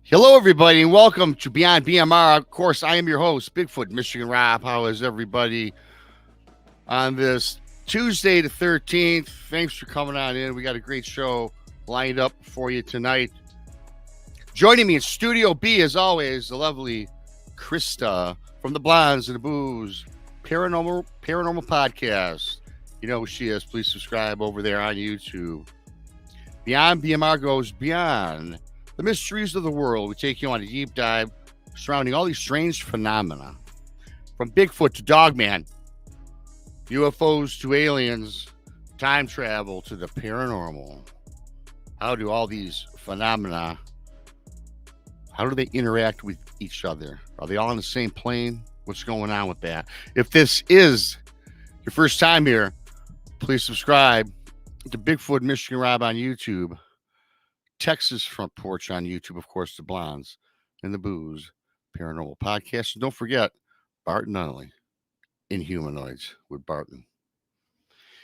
Hello, everybody, and welcome to Beyond BMR. Of course, I am your host, Bigfoot, Michigan Rob. How is everybody on this Tuesday the 13th? Thanks for coming on in. We got a great show lined up for you tonight. Joining me in Studio B, as always, the lovely Krista from the Blondes and the Booze Paranormal Podcast. You know who she is. Please subscribe over there on YouTube. Beyond BMR goes beyond the mysteries of the world. We take you on a deep dive surrounding all these strange phenomena. From Bigfoot to Dogman, UFOs to aliens, time travel to the paranormal. How do all these phenomena, how do they interact with each other? Are they all on the same plane? What's going on with that? If this is your first time here, please subscribe to Bigfoot Michigan Rob on YouTube. Texas Front Porch on YouTube, of course, the Blondes and the Booze Paranormal Podcast. And don't forget, Barton Nunnally in Humanoids with Barton.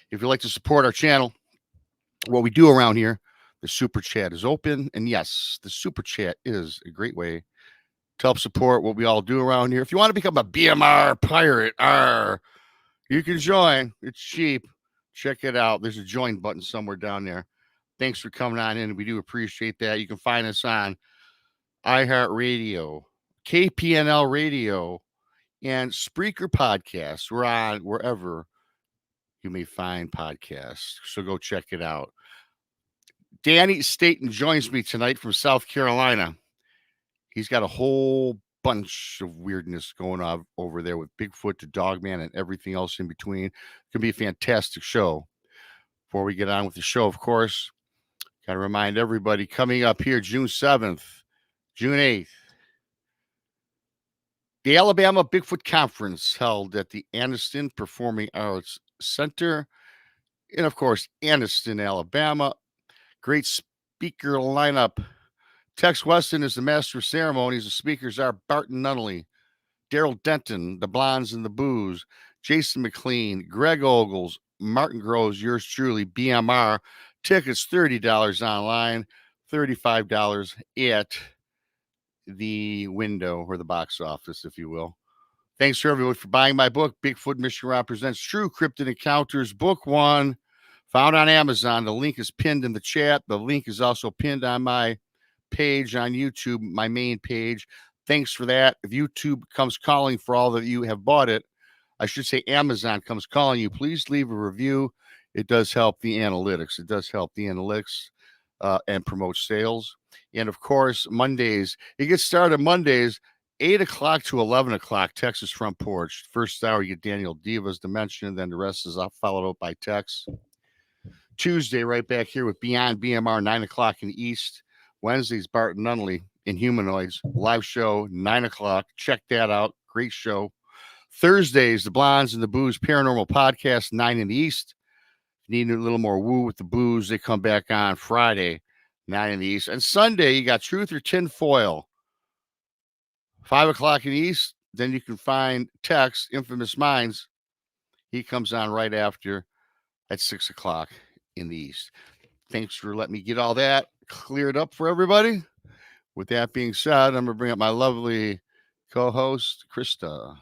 If you'd like to support our channel, what we do around here, the Super Chat is open. And yes, the Super Chat is a great way to help support what we all do around here. If you want to become a BMR pirate, you can join. It's cheap. Check it out. There's a join button somewhere down there. Thanks for coming on in. We do appreciate that. You can find us on iHeartRadio, KPNL Radio, and Spreaker Podcasts. We're on wherever you may find podcasts. So go check it out. Danny Staton joins me tonight from South Carolina. He's got a whole bunch of weirdness going on over there with Bigfoot to Dogman and everything else in between. It's going to be a fantastic show. Before we get on with the show, of course, got to remind everybody, coming up here June 7th, June 8th, the Alabama Bigfoot Conference held at the Anniston Performing Arts Center in, of course, Anniston, Alabama. Great speaker lineup. Tex Weston is the master of ceremonies. The speakers are Barton Nunnally, Daryl Denton, the Blondes and the Booze, Jason McLean, Greg Ogles, Martin Groves, yours truly, BMR. Tickets $30 online, $35 at the window or the box office, if you will. Thanks to everyone for buying my book, Bigfoot Michigan Rob Presents True Cryptid Encounters, Book 1, found on Amazon. The link is pinned in the chat. The link is also pinned on my page on YouTube, my main page. Thanks for that. If YouTube comes calling for all of you have bought it, I should say Amazon comes calling you, please leave a review. It does help the analytics. It does help the analytics and promote sales. And of course, Mondays, it gets started Mondays, 8 o'clock to 11 o'clock, Texas Front Porch. First hour, you get Daniel Diva's Dimension. Then the rest is followed up by Tex. Tuesday, right back here with Beyond BMR, 9 o'clock in the East. Wednesdays, Barton Nunnally in Humanoids. Live show, 9 o'clock. Check that out. Great show. Thursdays, the Blondes and the Booze Paranormal Podcast, 9 in the East. Need a little more woo with the booze, they come back on Friday, 9 in the East. And Sunday, you got Truth or Tinfoil, 5 o'clock in the East. Then you can find Tex, Infamous Minds. He comes on right after at 6 o'clock in the East. Thanks for letting me get all that cleared up for everybody. With that being said, I'm going to bring up my lovely co-host, Krista.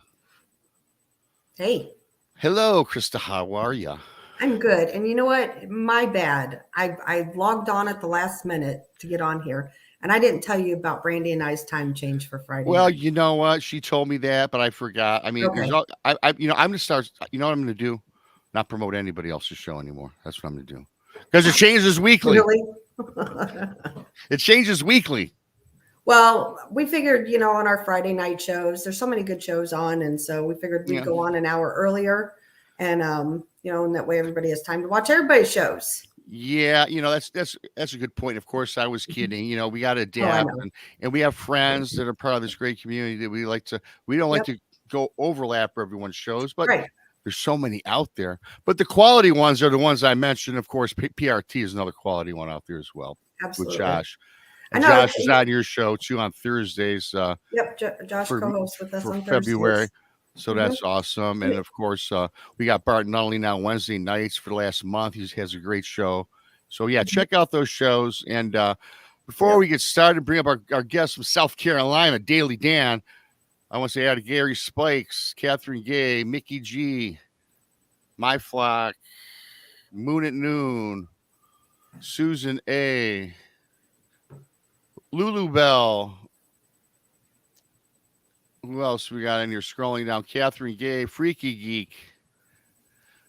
Hey. Hello, Krista. How are you? I'm good. And you know what? My bad. I logged on at the last minute to get on here. And I didn't tell you about Brandy and I's time change for Friday. Well, night. You know what? She told me that, but I forgot. I mean, Okay. there's all, I'm going to start, you know what I'm going to do? Not promote anybody else's show anymore. That's what I'm going to do. Because it changes weekly. Really? It changes weekly. Well, we figured, on our Friday night shows, there's so many good shows on. And so we figured we'd go on an hour earlier. And, and that way everybody has time to watch everybody's shows. Yeah, that's a good point. Of course, I was kidding. We got to adapt, and we have friends that are part of this great community that we don't like to go overlap everyone's shows, but there's so many out there. But the quality ones are the ones I mentioned. Of course, PRT is another quality one out there as well. Absolutely. With Josh. And Josh is on your show too on Thursdays. Josh co-hosts with us on February. So that's awesome. And of course, we got Barton Nunnally now Wednesday nights for the last month. He has a great show. So yeah, check out those shows. And Before we get started, bring up our guest from South Carolina, Daily Dan. I want to say hi to Gary Spikes, Catherine Gay, Mickey G, My Flock, Moon at Noon, Susan A, Lulu Bell. Who else we got in here scrolling down? Catherine Gay, Freaky Geek.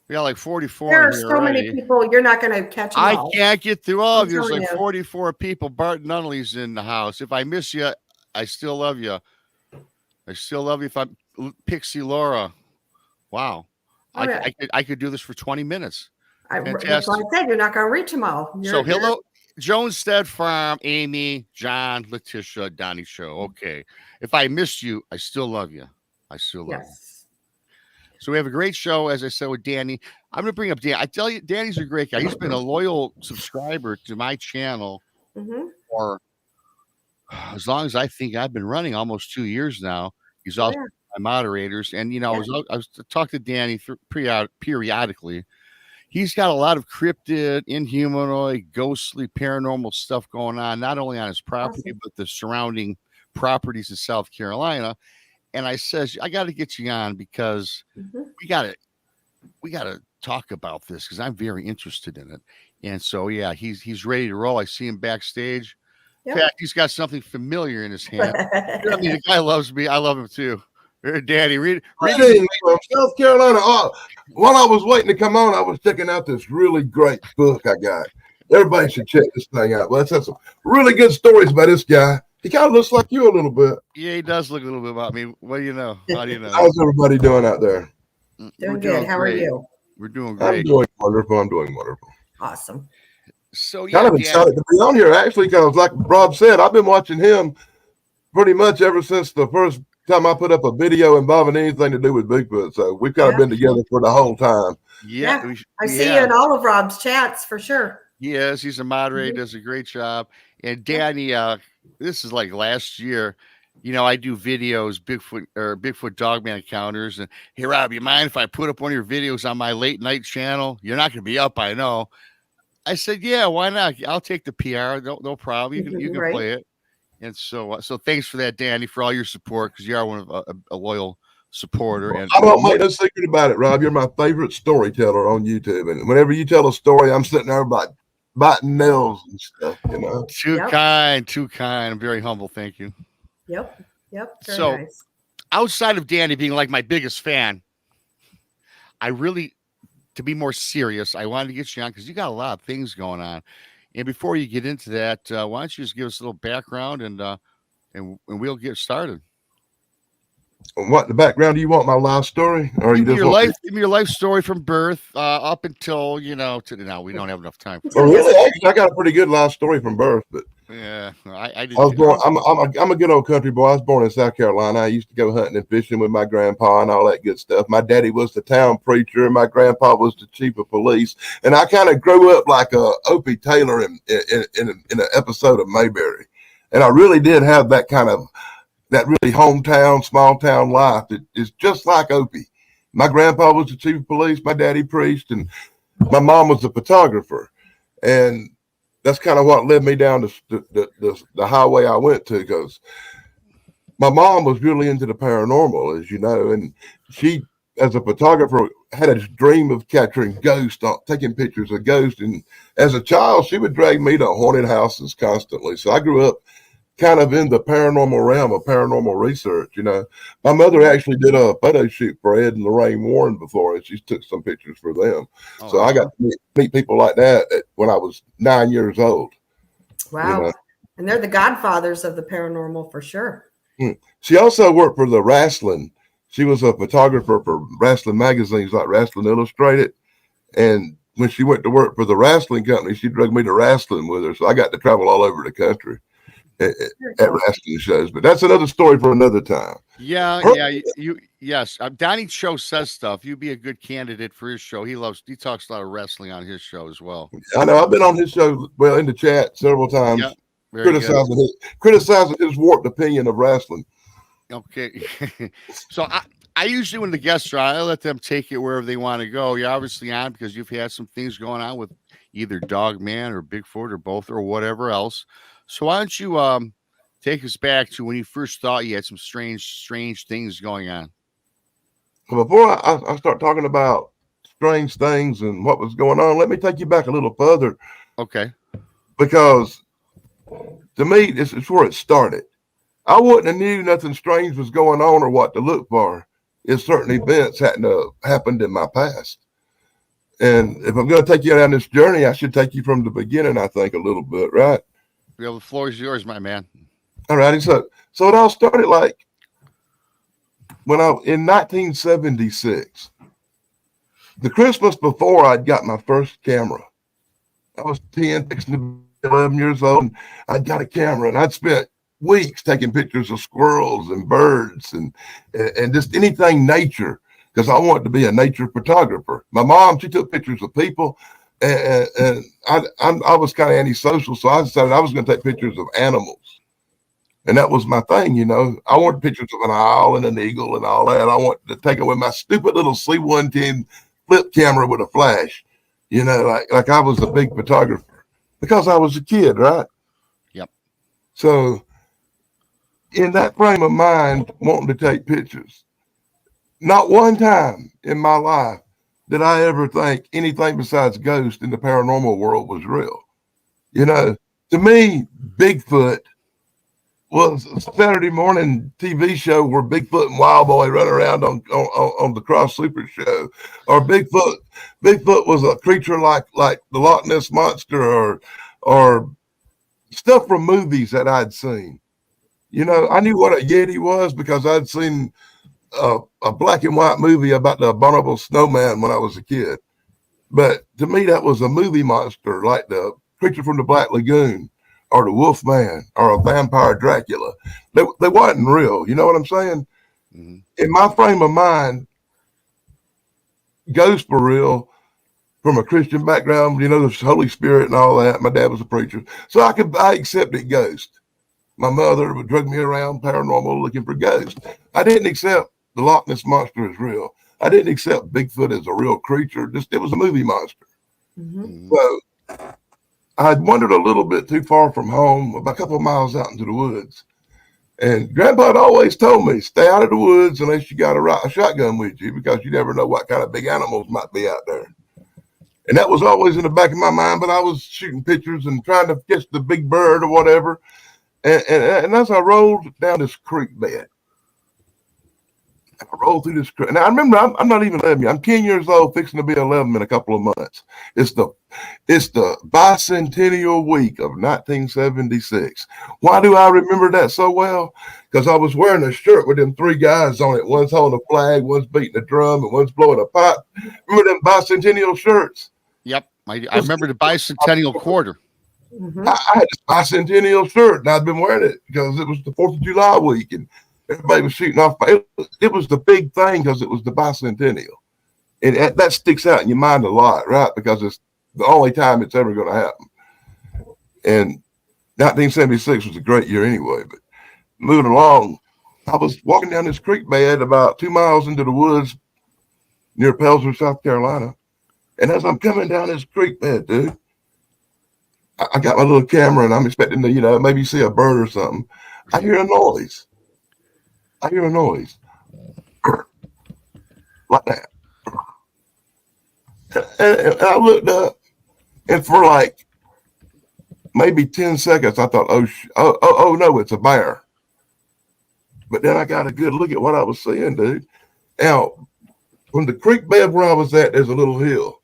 We got like 44 There in are here so already. many people, you're not going to catch them all. I can't get through all of you. There's like telling you. 44 people. Bart Nunnally's in the house. If I miss you, I still love you. I still love you. If I'm Pixie Laura. Wow. I could do this for 20 minutes. That's why I said you're not going to reach them all. So hello, Jonesstead Farm, Amy, John, Letitia, Donnie Show. Okay. If I missed you, I still love you. I still love you. So we have a great show, as I said, with Danny. I'm going to bring up Danny. I tell you, Danny's a great guy. He's been a loyal subscriber to my channel for as long as I think I've been running, almost 2 years now. He's also my moderators. And, I was talking to Danny periodically. He's got a lot of cryptid, inhumanoid, ghostly, paranormal stuff going on, not only on his property, but the surrounding properties in South Carolina. And I says, I got to get you on because we got to talk about this because I'm very interested in it. And so, yeah, he's ready to roll. I see him backstage. In fact, he's got something familiar in his hand. I mean, the guy loves me. I love him too. Daddy, read from South Carolina. While I was waiting to come on, I was checking out this really great book I got. Everybody should check this thing out. Well, it's had some really good stories about this guy. He kind of looks like you a little bit. Yeah, he does look a little bit about me. What do you know? How do you know? How's everybody doing out there? Doing good. How are you? We're doing great. I'm doing wonderful. Awesome. So yeah, kind of excited to be on here actually, because like Rob said, I've been watching him pretty much ever since the first time I put up a video involving anything to do with Bigfoot. So we've kind of been together for the whole time. Yeah. I see you in all of Rob's chats for sure. Yes, he's a moderator, does a great job. And Danny, this is like last year. I do videos, Bigfoot Dogman encounters. And hey, Rob, you mind if I put up one of your videos on my late night channel? You're not going to be up, I know. I said, yeah, why not? I'll take the PR. No problem. You can play it. And so thanks for that, Danny, for all your support, because you are one of a loyal supporter. And I don't make no secret about it, Rob. You're my favorite storyteller on YouTube. And whenever you tell a story, I'm sitting there like biting nails and stuff, Too kind. I'm very humble. Thank you. Yep. Very so nice. Outside of Danny being like my biggest fan, I really, to be more serious, I wanted to get you on because you got a lot of things going on. And before you get into that, why don't you just give us a little background and we'll get started. What the background do you want? My life story, or give me your life story from birth up until to now. We don't have enough time. Well, really, actually, I got a pretty good life story from birth, but yeah, I did. I was born. I'm a good old country boy. I was born in South Carolina. I used to go hunting and fishing with my grandpa and all that good stuff. My daddy was the town preacher, and my grandpa was the chief of police. And I kind of grew up like Opie Taylor in an episode of Mayberry, and I really did have that kind of. That really hometown, small town life that is just like Opie. My grandpa was the chief of police, my daddy preached, and my mom was a photographer. And that's kind of what led me down the highway I went to, because my mom was really into the paranormal, as you know, and she, as a photographer, had a dream of capturing ghosts, taking pictures of ghosts. And as a child, she would drag me to haunted houses constantly. So I grew up kind of in the paranormal realm of paranormal research. My mother actually did a photo shoot for Ed and Lorraine Warren before, and she took some pictures for them. So I got to meet people like that when I was 9 years old. Wow. And they're the godfathers of the paranormal for sure. She also worked for the wrestling. She was a photographer for wrestling magazines like Wrestling Illustrated. And when she went to work for the wrestling company, she dragged me to wrestling with her. So I got to travel all over the country at wrestling shows, but that's another story for another time. Yes. Donnie Show says stuff. You'd be a good candidate for his show. He talks a lot of wrestling on his show as well. I know. I've been on his show, in the chat several times, criticizing his warped opinion of wrestling. Okay. So I usually, when the guests are on, I let them take it wherever they want to go. You're obviously on because you've had some things going on with either Dogman or Bigfoot or both or whatever else. So why don't you take us back to when you first thought you had some strange things going on? Before I start talking about strange things and what was going on, let me take you back a little further. Okay. Because to me, this is where it started. I wouldn't have knew nothing strange was going on or what to look for if certain events hadn't happened in my past. And if I'm going to take you down this journey, I should take you from the beginning, I think, a little bit, right? Well, the floor is yours, my man. All righty. So it all started like when in 1976, the Christmas before I'd got my first camera. I was 10, fixing to be 11 years old, and I'd got a camera, and I'd spent weeks taking pictures of squirrels and birds and just anything nature, because I wanted to be a nature photographer. My mom, she took pictures of people, and I was kind of antisocial, so I decided I was going to take pictures of animals. And that was my thing, you know. I wanted pictures of an owl and an eagle and all that. I wanted to take it with my stupid little C110 flip camera with a flash, you know, like I was a big photographer because I was a kid, right? Yep. So in that frame of mind, wanting to take pictures, not one time in my life did I ever think anything besides ghosts in the paranormal world was real. You know, to me, Bigfoot was a Saturday morning TV show where Bigfoot and Wild Boy run around on the Cross Super Show, or Bigfoot was a creature like the Loch Ness Monster or stuff from movies that I'd seen. You know, I knew what a Yeti was because I'd seen a black and white movie about the abominable snowman when I was a kid. But to me, that was a movie monster, like the creature from the Black Lagoon, or the Wolf Man, or a vampire Dracula. They wasn't real. You know what I'm saying? Mm-hmm. In my frame of mind, ghosts were real from a Christian background. You know, the Holy Spirit and all that. My dad was a preacher, so I accepted ghosts. My mother would drug me around paranormal looking for ghosts. I didn't accept the Loch Ness Monster as real. I didn't accept Bigfoot as a real creature. Just it was a movie monster. Mm-hmm. So I'd wandered a little bit too far from home, about a couple of miles out into the woods. And Grandpa had always told me, stay out of the woods unless you got a shotgun with you, because you never know what kind of big animals might be out there. And that was always in the back of my mind, but I was shooting pictures and trying to catch the big bird or whatever. And as I rolled down this creek bed, I rolled through this creek. And I remember I'm not even 11. I'm 10 years old, fixing to be 11 in a couple of months. It's the bicentennial week of 1976. Why do I remember that so well? Because I was wearing a shirt with them three guys on it. One's holding a flag, one's beating a drum, and one's blowing a pipe. Remember them bicentennial shirts? Yep. I remember the bicentennial quarter. Mm-hmm. I had this bicentennial shirt, and I'd been wearing it because it was the 4th of July week, and everybody was shooting off. It was the big thing because it was the bicentennial. And that sticks out in your mind a lot, right? Because it's the only time it's ever going to happen. And 1976 was a great year anyway. But moving along, I was walking down this creek bed about 2 miles into the woods near Pelzer, South Carolina. And as I'm coming down this creek bed, dude, I got my little camera and I'm expecting to, you know, maybe see a bird or something. I hear a noise. Like that. And I looked up, and for like maybe 10 seconds, I thought, oh no, it's a bear. But then I got a good look at what I was seeing, dude. Now, from the creek bed where I was at, there's a little hill.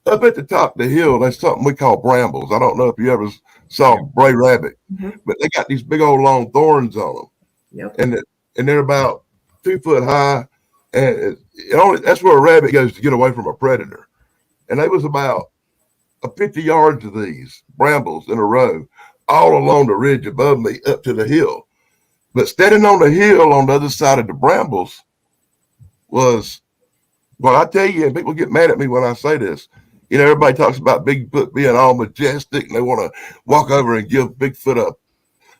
Up at the top of the hill, there's something we call brambles. I don't know if you ever saw Bray Rabbit, but they got these big old long thorns on them. Yep. And they're about 2 foot high. And that's where a rabbit goes to get away from a predator. And there was about 50 yards of these brambles in a row, all along the ridge above me up to the hill. But standing on the hill on the other side of the brambles was, well, I tell you, and people get mad at me when I say this, you know, everybody talks about Bigfoot being all majestic and they want to walk over and give Bigfoot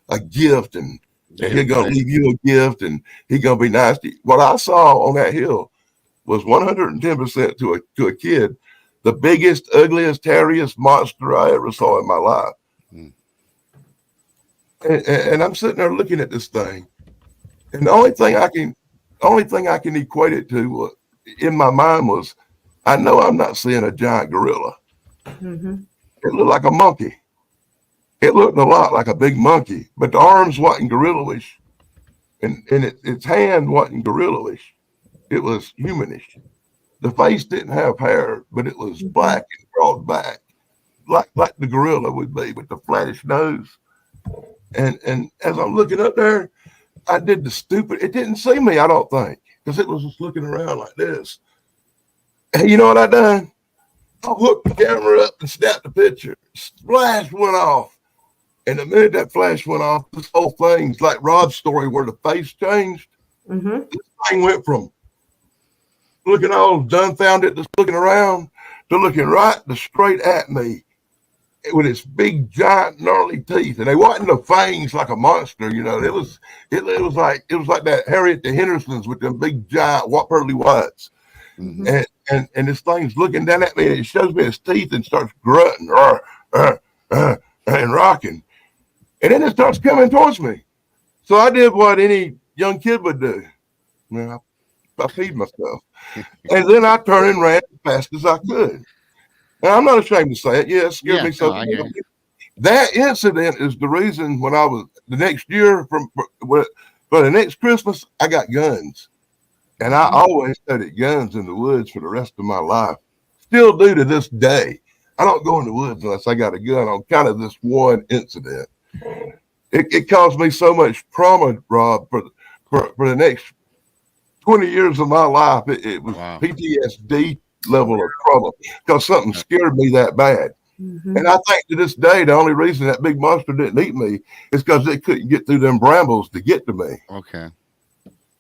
a gift and he's going to leave you a gift and he's going to be nice to you. What I saw on that hill was 110% to a kid, the biggest, ugliest, hairiest monster I ever saw in my life. And I'm sitting there looking at this thing, and the only thing I can equate it to in my mind was, I know I'm not seeing a giant gorilla. Mm-hmm. It looked like a monkey. It looked a lot like a big monkey, but the arms wasn't gorilla-ish, and its hand wasn't gorilla-ish. It was humanish. The face didn't have hair, but it was black and broad back, like the gorilla would be, with the flattish nose. And as I'm looking up there, I did the stupid. It didn't see me, I don't think, because it was just looking around like this. And you know what I done? I hooked the camera up and snapped the picture. Flash went off. And the minute that flash went off, this whole thing's like Rob's story where the face changed. Mm-hmm. This thing went from looking all dumbfounded, just looking around, to looking right straight at me with its big, giant, gnarly teeth. And they wasn't the fangs like a monster, you know. It was like that Harriet the Hendersons with them big, giant, pearly whites. Mm-hmm. And this thing's looking down at me, and it shows me its teeth and starts grunting and rocking. And then it starts coming towards me. So I did what any young kid would do. I feed myself. And then I turned and ran as fast as I could. And I'm not ashamed to say it. Yeah, it scared me so. That incident is the reason when I was the next year for the next Christmas, I got guns. And I always studied guns in the woods for the rest of my life. Still do to this day. I don't go in the woods unless I got a gun on kind of this one incident. It caused me so much trauma, Rob, for the next 20 years of my life. It was PTSD level of trauma because something scared me that bad. Mm-hmm. And I think to this day, the only reason that big monster didn't eat me is because they couldn't get through them brambles to get to me. Okay.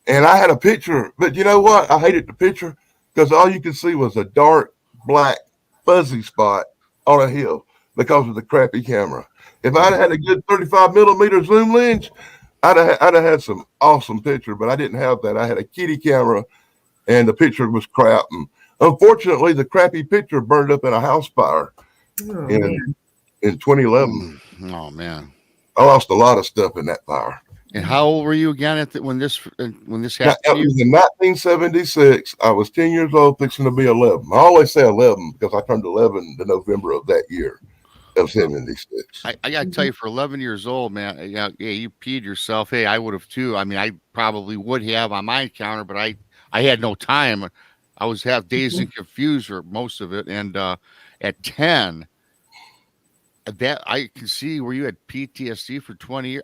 And I had a picture, but you know what? I hated the picture because all you could see was a dark, black, fuzzy spot on a hill because of the crappy camera. If I'd had a good 35 millimeter zoom lens, I'd have had some awesome picture, but I didn't have that. I had a kitty camera and the picture was crap. And unfortunately, the crappy picture burned up in a house fire in 2011. Oh, man. I lost a lot of stuff in that fire. And how old were you again when this happened? It was in 1976. I was 10 years old, fixing to be 11. I always say 11 because I turned 11 in November of that year of 76. I got to tell you, for 11 years old, man, you peed yourself. Hey, I would have too. I mean, I probably would have on my encounter, but I had no time. I was half dazed and confused for most of it. And at 10, that I can see where you had PTSD for 20 years.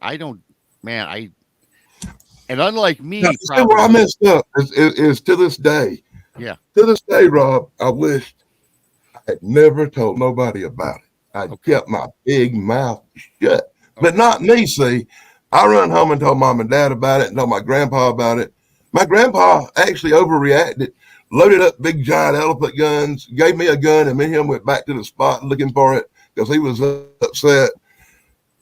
And unlike me, where I messed up is to this day. Yeah. To this day, Rob, I wished I had never told nobody about it. I kept my big mouth shut. But not me, see. I run home and told mom and dad about it and told my grandpa about it. My grandpa actually overreacted, loaded up big giant elephant guns, gave me a gun, and me and him went back to the spot looking for it because he was upset.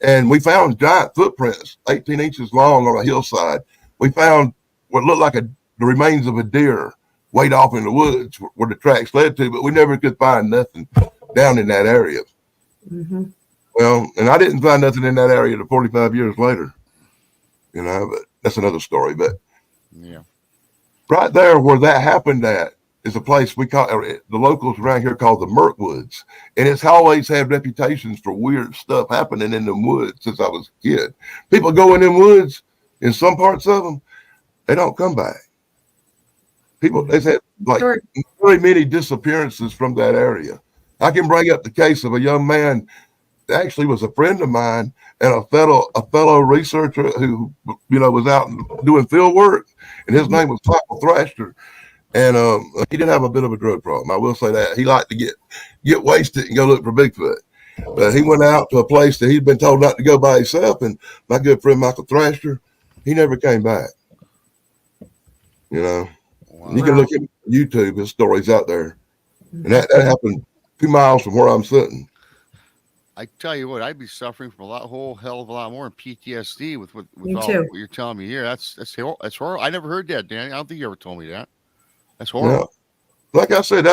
And we found giant footprints, 18 inches long on a hillside. We found what looked like the remains of a deer way off in the woods where the tracks led to, but we never could find nothing down in that area. Mm-hmm. Well, and I didn't find nothing in that area to 45 years later, you know, but that's another story. But yeah, right there where that happened at is a place we call, the locals around here call the Mirkwoods. And it's always had reputations for weird stuff happening in them woods since I was a kid. People go in them woods, in some parts of them, they don't come back. They've had like very many disappearances from that area. I can bring up the case of a young man that actually was a friend of mine and a fellow researcher who, you know, was out doing field work, and his name was Michael Thrasher. And he did have a bit of a drug problem. I will say that. He liked to get wasted and go look for Bigfoot. But he went out to a place that he'd been told not to go by himself. And my good friend Michael Thrasher, he never came back. You know, you can look at YouTube. His story's out there. And that happened 2 miles from where I'm sitting. I tell you what, I'd be suffering from whole hell of a lot more in PTSD with all what you're telling me here. That's horrible. I never heard that, Danny. I don't think you ever told me that. That's horrible. Yeah. Like I said,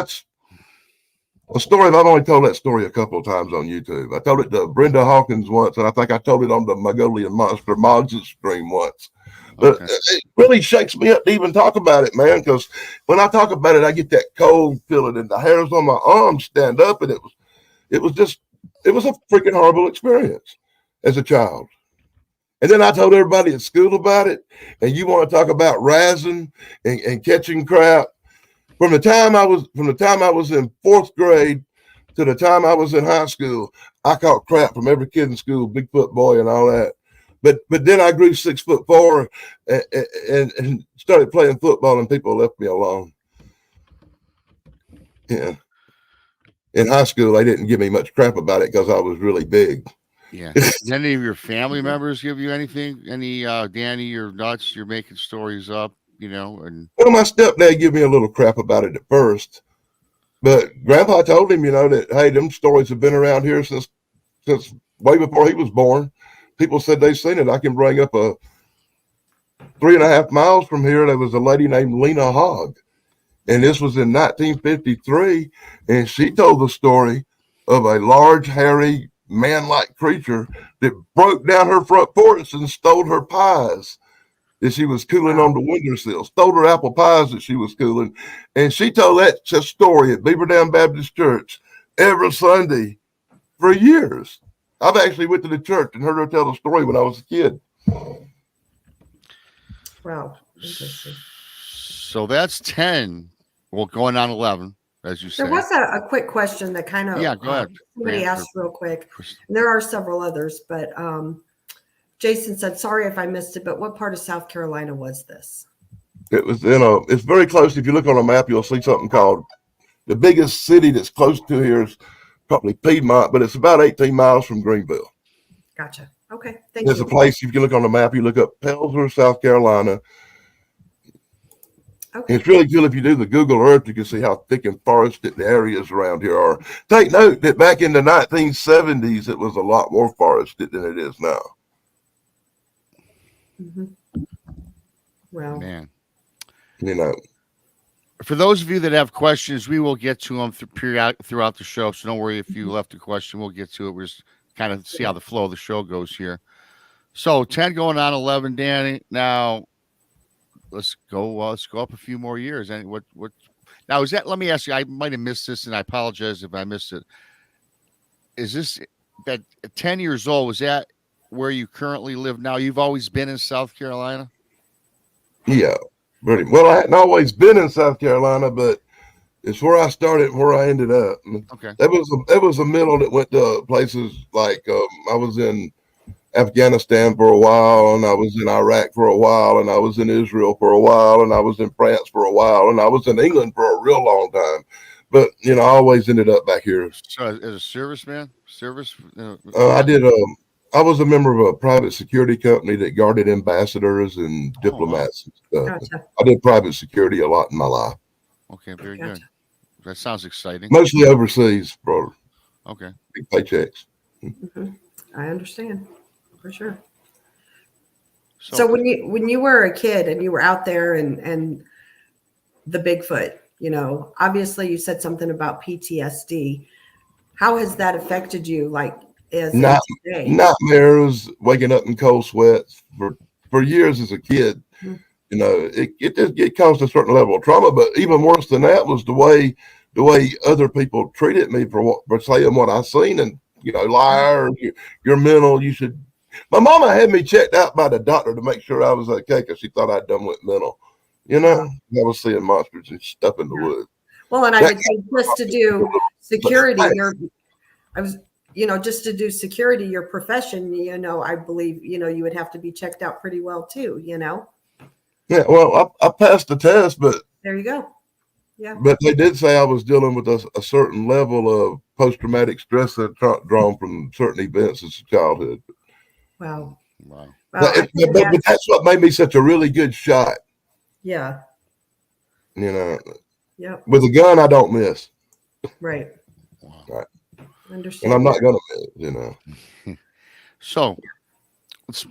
A story, I've only told that story a couple of times on YouTube. I told it to Brenda Hawkins once, and I think I told it on the Mongolian Monster Mods stream once. But Okay. it really shakes me up to even talk about it, man, because when I talk about it, I get that cold feeling and the hairs on my arms stand up, and it was a freaking horrible experience as a child. And then I told everybody at school about it, and you want to talk about razzing and catching crap. From the time I was in fourth grade to the time I was in high school, I caught crap from every kid in school, Bigfoot boy and all that. But then I grew 6'4" and started playing football, and people left me alone. Yeah. In high school, they didn't give me much crap about it because I was really big. Yeah. Did any of your family members give you anything? Any Danny, you're nuts, you're making stories up, and Well, my stepdad gave me a little crap about it at first, but Grandpa told him, that, hey, them stories have been around here since way before he was born. People said they've seen it. I can bring up 3.5 miles from here. There was a lady named Lena Hogg, and this was in 1953, and she told the story of a large, hairy, man-like creature that broke down her front porch and stole her pies that she was cooling on the windowsill, stole her apple pies that she was cooling. And she told that story at Beaver Dam Baptist Church every Sunday for years. I've actually went to the church and heard her tell the story when I was a kid. Wow. Interesting. So that's 10. Well, going on 11, as you said. There was a quick question that kind of go ahead. Somebody asked real quick. And there are several others, but Jason said, sorry if I missed it, but what part of South Carolina was this? It was it's very close. If you look on a map, you'll see something called the biggest city that's close to here is probably Piedmont, but it's about 18 miles from Greenville. Gotcha. Okay. Thank There's you. a place, if you look on the map, you look up Pellsworth, South Carolina. Okay. It's really cool if you do the Google Earth, you can see how thick and forested the areas around here are. Take note that back in the 1970s, it was a lot more forested than it is now. Mm-hmm. Well, Man. For those of you that have questions, we will get to them throughout the show. So don't worry if you left a question, we'll get to it. We're just kind of see how the flow of the show goes here. So 10 going on 11, Danny. Now let's go up a few more years. And what now is that? Let me ask you. I might have missed this, and I apologize if I missed it. Is this that at 10 years old? Was that where you currently live now? You've always been in South Carolina? Yeah, pretty well. I hadn't always been in South Carolina, but it's where I started and where I ended up. Okay. That was a middle that went to places like I was in Afghanistan for a while, and I was in Iraq for a while, and I was in Israel for a while, and I was in France for a while, and I was in England for a real long time. But I always ended up back here. So as a serviceman, I was a member of a private security company that guarded ambassadors and diplomats and stuff. Gotcha. I did private security a lot in my life. Okay, very good. That sounds exciting. Mostly overseas, bro. Okay. Big paychecks. Mm-hmm. I understand for sure. So when you were a kid and you were out there and the Bigfoot, obviously you said something about PTSD. How has that affected you? Like as today? Nightmares, waking up in cold sweats for years as a kid. Mm-hmm. It caused a certain level of trauma, but even worse than that was the way other people treated me for saying what I seen and liar, you're mental. You should. My mama had me checked out by the doctor to make sure I was okay because she thought I'd done went mental. I was seeing monsters and stuff in the woods. Well, and I would think just to do security, just to do security, your profession, I believe, you would have to be checked out pretty well too, Yeah, well, I passed the test, but there you go. Yeah. But they did say I was dealing with a certain level of post-traumatic stress that drawn from certain events as a childhood. Wow. But that's what made me such a really good shot. Yeah. Yeah. With a gun, I don't miss. Right. Wow. Right. Understand. And I'm not gonna miss. So let's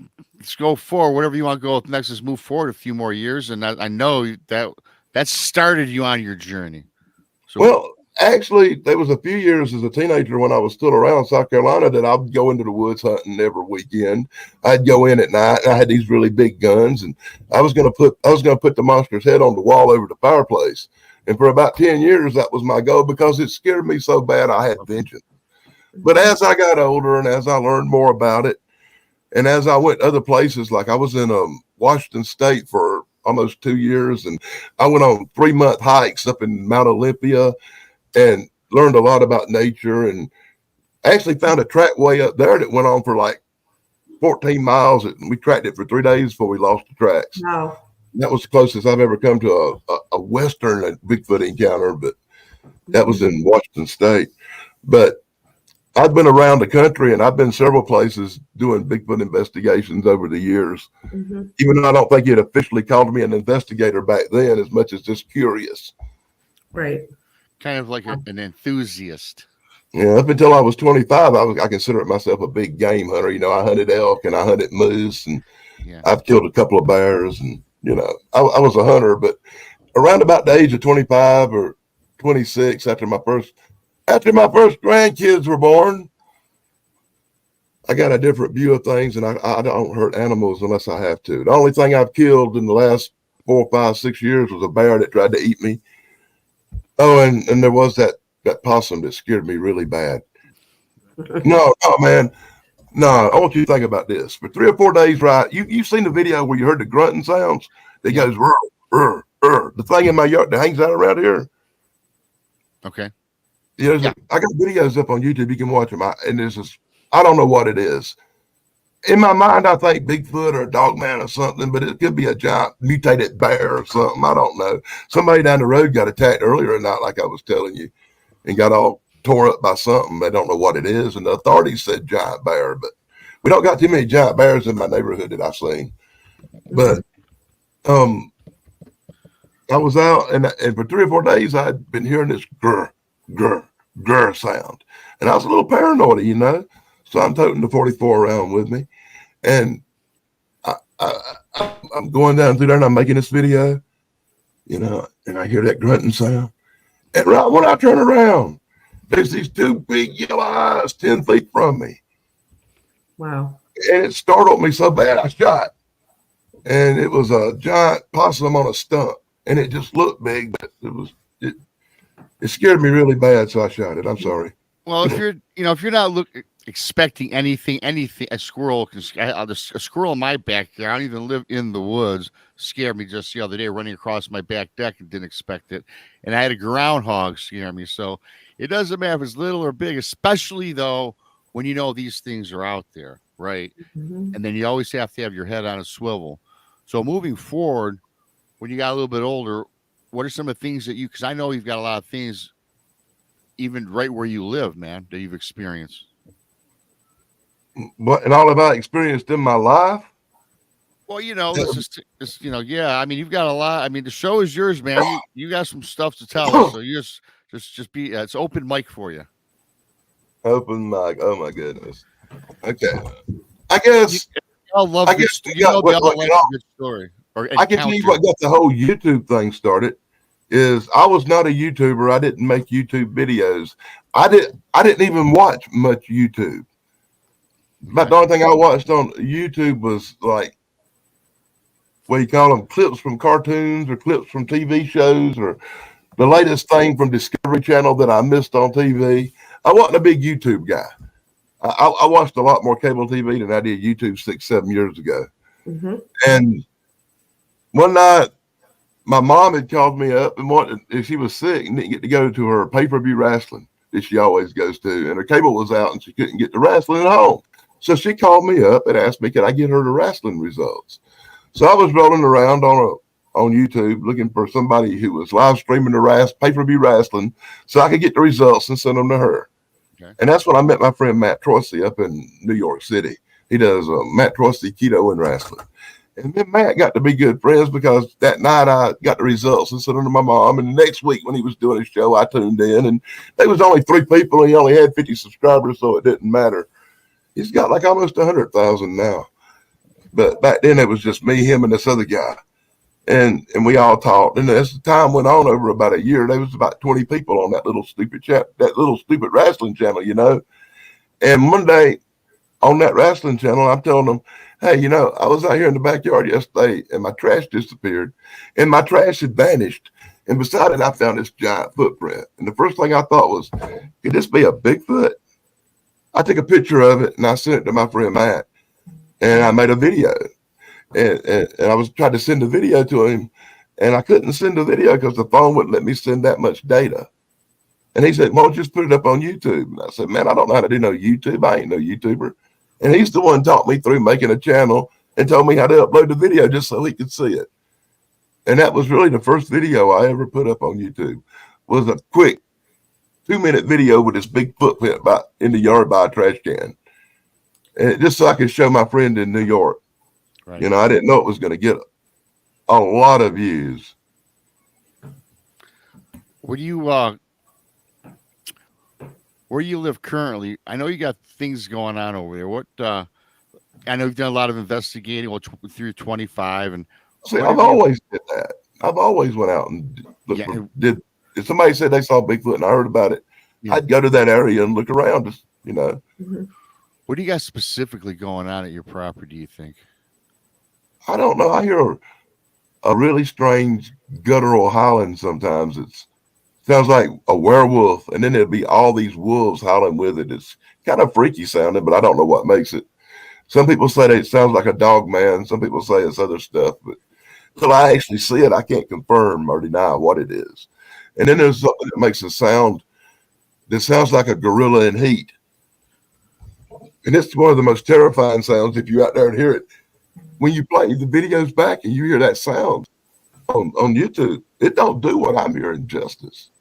go forward. Whatever you want to go with next is move forward a few more years, and I know that started you on your journey. So, well, Actually, there was a few years as a teenager when I was still around South Carolina that I would go into the woods hunting every weekend. I'd go in at night. And I had these really big guns, and I was gonna put the monster's head on the wall over the fireplace. And for about 10 years, that was my goal because it scared me so bad I had vengeance. But as I got older and as I learned more about it, and as I went other places, like I was in Washington State for almost 2 years, and I went on 3-month hikes up in Mount Olympia and learned a lot about nature, and actually found a track way up there that went on for like 14 miles. And we tracked it for 3 days before we lost the tracks. Wow. That was the closest I've ever come to a Western Bigfoot encounter, but that was in Washington State. But I've been around the country, and I've been several places doing Bigfoot investigations over the years. Even though I don't think you'd officially called me an investigator back then, as much as just curious. Right. Kind of like an enthusiast. Yeah, up until I was 25, I considered myself a big game hunter. You know, I hunted elk and I hunted moose, and I've killed a couple of bears, and you know, I was a hunter. But around about the age of 25 or 26, after my first grandkids were born, I got a different view of things, and I don't hurt animals unless I have to. The only thing I've killed in the last 4, 5, 6 years was a bear that tried to eat me. Oh, and there was that possum that scared me really bad. No, man. No, I want you to think about this. For 3 or 4 days, right? You've seen the video where you heard the grunting sounds? That goes, rrr, rrr, rrr. The thing in my yard that hangs out around here. Okay. Yeah, I got videos up on YouTube. You can watch them. And there's this, I don't know what it is. In my mind, I think Bigfoot or a dogman or something, but it could be a giant mutated bear or something. I don't know. Somebody down the road got attacked earlier at night, like I was telling you, and got all tore up by something. They don't know what it is. And the authorities said giant bear, but we don't got too many giant bears in my neighborhood that I've seen. But I was out, and for 3 or 4 days, I'd been hearing this grr, grr, grr sound. And I was a little paranoid, you know. So I'm toting the 44 around with me. And I'm going down through there, and I'm making this video, you know, and I hear that grunting sound. And right when I turn around, there's these 2 big yellow eyes 10 feet from me. Wow. And it startled me so bad, I shot. And it was a giant possum on a stump. And it just looked big, but it scared me really bad, so I shot it. I'm sorry. Well, if you're not expecting anything, a squirrel in my backyard, I don't even live in the woods, scared me just the other day running across my back deck and didn't expect it. And I had a groundhog scare me. So it doesn't matter if it's little or big, especially though, when you know these things are out there, right? And then you always have to have your head on a swivel. So moving forward, when you got a little bit older, what are some of the things that because I know you've got a lot of things even right where you live, man, that you've experienced. What and all have I experienced in my life? Well, you know, I mean, you've got a lot. I mean, the show is yours, man. You got some stuff to tell us, so you just be. It's open mic for you. Open mic. Oh my goodness. Okay. I guess. I love. I guess you know, a good story. I can tell you what got the whole YouTube thing started. Is I was not a YouTuber. I didn't make YouTube videos. I didn't even watch much YouTube. But the only thing I watched on YouTube was like, what do you call them, clips from cartoons or clips from TV shows or the latest thing from Discovery Channel that I missed on TV. I wasn't a big YouTube guy. I watched a lot more cable TV than I did YouTube 6-7 years ago. And one night, my mom had called me up and wanted, if she was sick and didn't get to go to her pay-per-view wrestling that she always goes to, and her cable was out and she couldn't get to wrestling at home. So she called me up and asked me, could I get her the wrestling results? So I was rolling around on YouTube looking for somebody who was live streaming the pay-per-view wrestling so I could get the results and send them to her. Okay. And that's when I met my friend Matt Troisi up in New York City. He does Matt Troisi keto and wrestling. And then Matt got to be good friends because that night I got the results and sent them to my mom. And the next week when he was doing his show, I tuned in. And there was only 3 people and he only had 50 subscribers, so it didn't matter. He's got like almost 100,000 now. But back then it was just me, him, and this other guy. And we all talked. And as the time went on over about a year, there was about 20 people on that little stupid wrestling channel, you know. And one day on that wrestling channel, I'm telling them, hey, you know, I was out here in the backyard yesterday and my trash disappeared and my trash had vanished. And beside it, I found this giant footprint. And the first thing I thought was, could this be a Bigfoot? I took a picture of it and I sent it to my friend Matt, and I made a video. And I was trying to send the video to him, and I couldn't send the video because the phone wouldn't let me send that much data. And he said, "Why don't you just put it up on YouTube?" And I said, "Man, I don't know how to do no YouTube. I ain't no YouTuber." And he's the one taught me through making a channel and told me how to upload the video just so he could see it. And that was really the first video I ever put up on YouTube. Was a quick 2-minute video with this big footprint in the yard by a trash can. And just so I could show my friend in New York. Right. You know, I didn't know it was going to get a lot of views. Where you live currently, I know you got things going on over there. What I know you've done a lot of investigating through 25 and see, I've always did that. I've always went out and did. If somebody said they saw Bigfoot and I heard about it, I'd go to that area and look around, just, you know. Mm-hmm. What do you got specifically going on at your property, do you think? I don't know. I hear a really strange guttural howling sometimes. It sounds like a werewolf, and then there'd be all these wolves howling with it. It's kind of freaky sounding, but I don't know what makes it. Some people say that it sounds like a dog man. Some people say it's other stuff, but until I actually see it, I can't confirm or deny what it is. And then there's something that makes a sound that sounds like a gorilla in heat. And it's one of the most terrifying sounds if you're out there and hear it. When you play the videos back and you hear that sound on YouTube, it don't do what I'm hearing justice.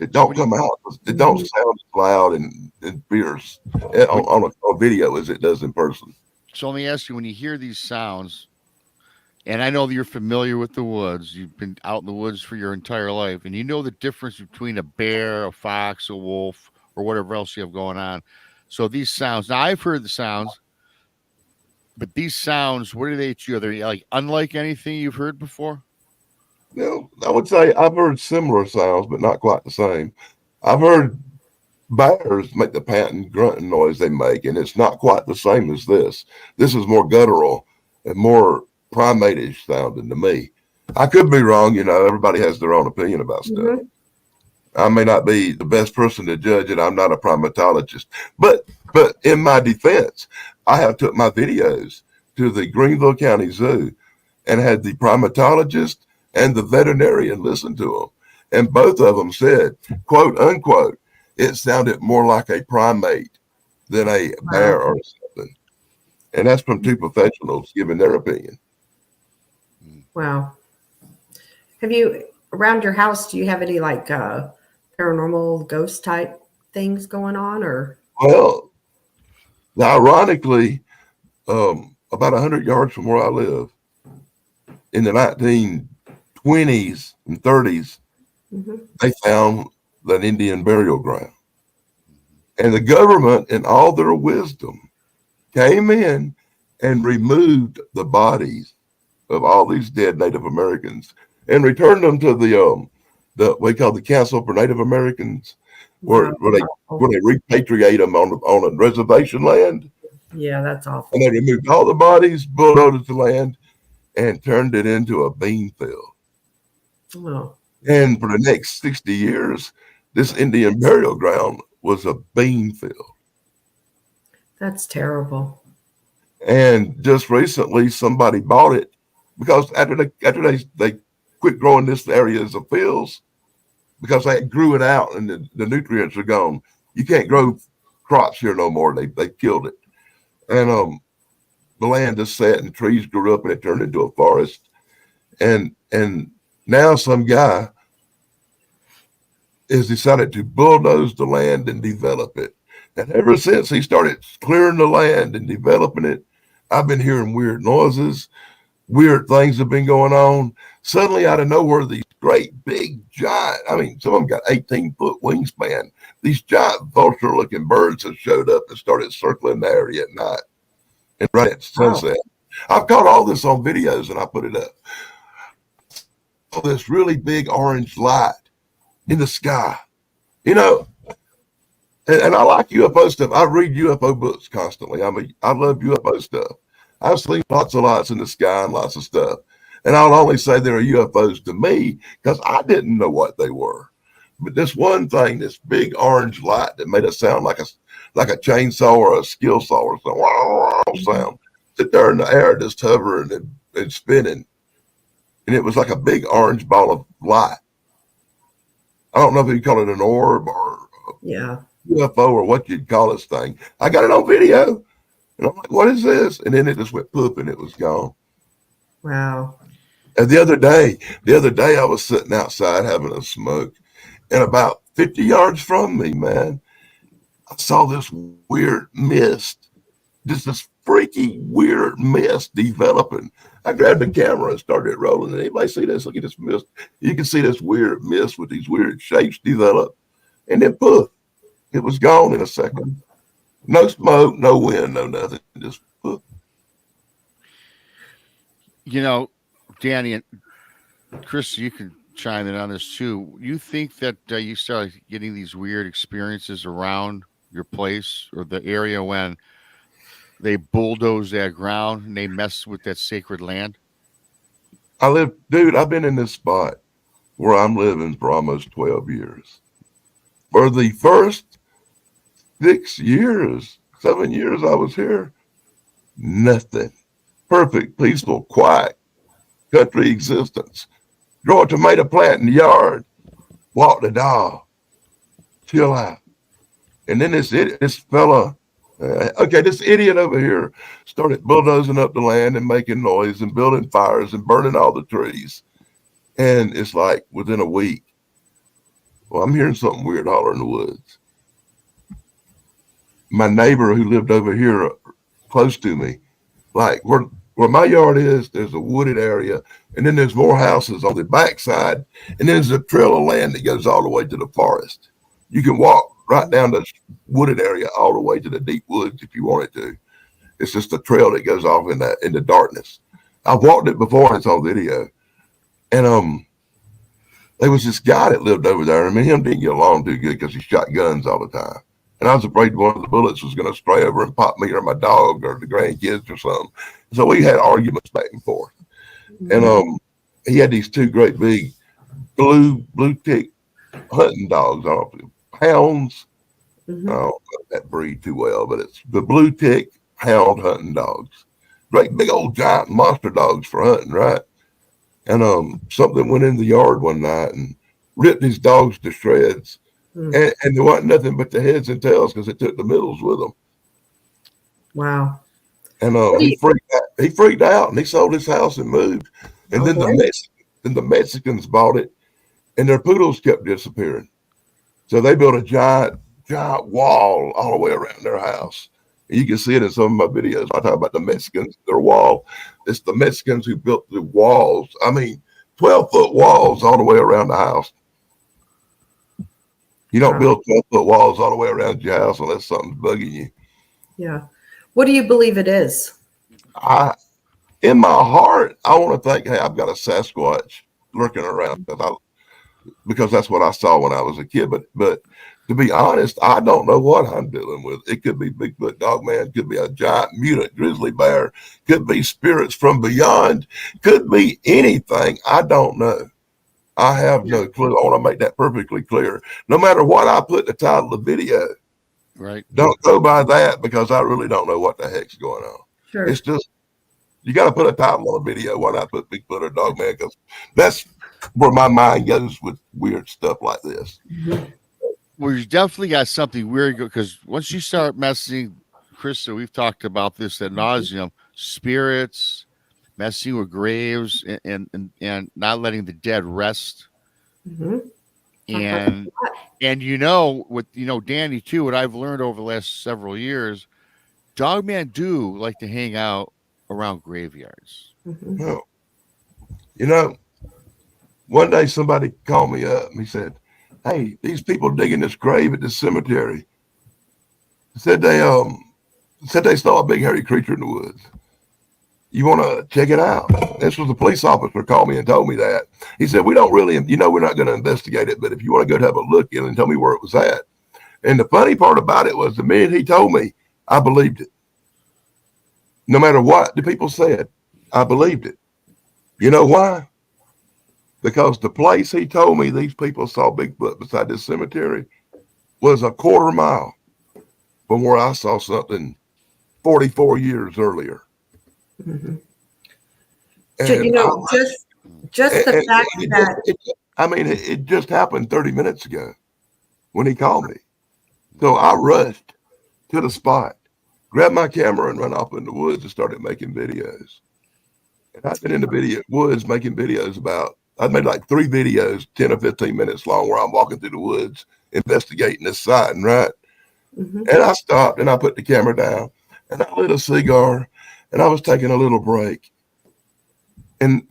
It don't come out. It don't sound as loud and fierce on a video as it does in person. So let me ask you, when you hear these sounds, and I know that you're familiar with the woods, you've been out in the woods for your entire life, and you know the difference between a bear, a fox, a wolf, or whatever else you have going on. So these sounds, now I've heard the sounds, but these sounds, what are they to you? Are they like unlike anything you've heard before? You know, I would say I've heard similar sounds, but not quite the same. I've heard bears make the panting, grunting noise they make, and it's not quite the same as this. This is more guttural and more primate-ish sounding to me. I could be wrong, you know, everybody has their own opinion about stuff. Mm-hmm. I may not be the best person to judge it. I'm not a primatologist, but in my defense, I have took my videos to the Greenville County Zoo and had the primatologist and the veterinarian listen to them. And both of them said, quote, unquote, it sounded more like a primate than a bear or something. And that's from two professionals giving their opinion. Wow. Have you, around your house, do you have any like paranormal ghost type things going on, or? Well, ironically, about 100 yards from where I live, in the 1920s and 30s, they found an Indian burial ground. And the government, in all their wisdom, came in and removed the bodies of all these dead Native Americans and returned them to the what we call the Council for Native Americans, where they repatriate them on a reservation land. Yeah, that's awful. And they removed all the bodies, bulldozed the land, and turned it into a bean field. Oh. And for the next 60 years, this Indian burial ground was a bean field. That's terrible. And just recently, somebody bought it because after they quit growing this area as a fields, because they grew it out and the nutrients are gone. You can't grow crops here no more. They killed it. And the land just sat and trees grew up and it turned into a forest. And now some guy has decided to bulldoze the land and develop it. And ever since he started clearing the land and developing it, I've been hearing weird noises, weird things have been going on. Suddenly out of nowhere, these great big giant, I mean, some of them got 18-foot wingspan. These giant vulture-looking birds have showed up and started circling the area at night and right at sunset. I've caught all this on videos and I put it up. this really big orange light in the sky, you know. And I like UFO stuff. I read UFO books constantly. I love UFO stuff. I've seen lots of lights in the sky and lots of stuff. And I'll only say they're UFOs to me because I didn't know what they were. But this one thing, this big orange light that made it sound like a chainsaw or a skill saw or something, sound. Sit there in the air just hovering and spinning. And it was like a big orange ball of light. I don't know if you call it an orb or UFO or what you'd call this thing. I got it on video. And I'm like, what is this? And then it just went poop and it was gone. Wow. And the other day I was sitting outside having a smoke, and about 50 yards from me, man, I saw this weird mist, just this freaky weird mist developing. I grabbed the camera and started rolling. And anybody see this? Look at this mist. You can see this weird mist with these weird shapes develop. And then poof, it was gone in a second. No smoke, no wind, no nothing. Just poof. You know, Danny and Chris, you can chime in on this too. You think that you started getting these weird experiences around your place or the area when they bulldoze that ground and they mess with that sacred land? I've been in this spot where I'm living for almost 12 years. For the first 7 years I was here, nothing. Perfect, peaceful, quiet, country existence. Grow a tomato plant in the yard, walk the dog, chill out. And then this idiot over here started bulldozing up the land and making noise and building fires and burning all the trees. And it's like within a week, well, I'm hearing something weird holler in the woods. My neighbor who lived over here close to me, like where my yard is, there's a wooded area, and then there's more houses on the backside, and then there's a trail of land that goes all the way to the forest. You can walk right down the wooded area all the way to the deep woods if you wanted to. It's just a trail that goes off in the darkness. I've walked it before and it's on video. And there was this guy that lived over there, and me and him didn't get along too good because he shot guns all the time. And I was afraid one of the bullets was going to stray over and pop me or my dog or the grandkids or something. So we had arguments back and forth. And he had these two great big blue tick hunting dogs. I don't know, hounds. I don't know that breed too well, but it's the blue tick hound hunting dogs. Great big old giant monster dogs for hunting, right? And something went in the yard one night and ripped these dogs to shreds. And there wasn't nothing but the heads and tails because it took the middles with them. Wow. And he freaked out and he sold his house and moved. And then the Mexicans bought it and their poodles kept disappearing. So they built a giant wall all the way around their house. And you can see it in some of my videos. I talk about the Mexicans, their wall. It's the Mexicans who built the walls. 12-foot walls all the way around the house. You don't build 12-foot walls all the way around your house unless something's bugging you. Yeah. What do you believe it is? In my heart, I want to think, hey, I've got a Sasquatch lurking around because that's what I saw when I was a kid. But to be honest, I don't know what I'm dealing with. It could be Bigfoot, Dogman, could be a giant mutant grizzly bear, could be spirits from beyond, could be anything. I don't know. I have no clue. I want to make that perfectly clear. No matter what I put the title of the video, right? Don't go by that because I really don't know what the heck's going on. Sure. It's just, you got to put a title on a video when I put Bigfoot or Dogman because that's where my mind goes with weird stuff like this. Well, you definitely got something weird because once you start messing, Chris, so we've talked about this ad nauseum, spirits, messing with graves and not letting the dead rest. And Danny too, what I've learned over the last several years, Dogman do like to hang out around graveyards. One day somebody called me up and he said, hey, these people digging this grave at this cemetery said they saw a big hairy creature in the woods. You want to check it out? This was the police officer called me and told me that. He said, we don't really, we're not going to investigate it, but if you want to go have a look in and tell me where it was at. And the funny part about it was the minute he told me, I believed it. No matter what the people said, I believed it. You know why? Because the place he told me these people saw Bigfoot beside this cemetery was a quarter mile from where I saw something 44 years earlier. Mm-hmm. And just the fact that it just happened 30 minutes ago when he called me. So I rushed to the spot, grabbed my camera and ran off in the woods and started making videos. And I've been in the woods making videos I've made like 3 videos, 10 or 15 minutes long, where I'm walking through the woods, investigating this sighting, right? Mm-hmm. And I stopped and I put the camera down and I lit a cigar and I was taking a little break. And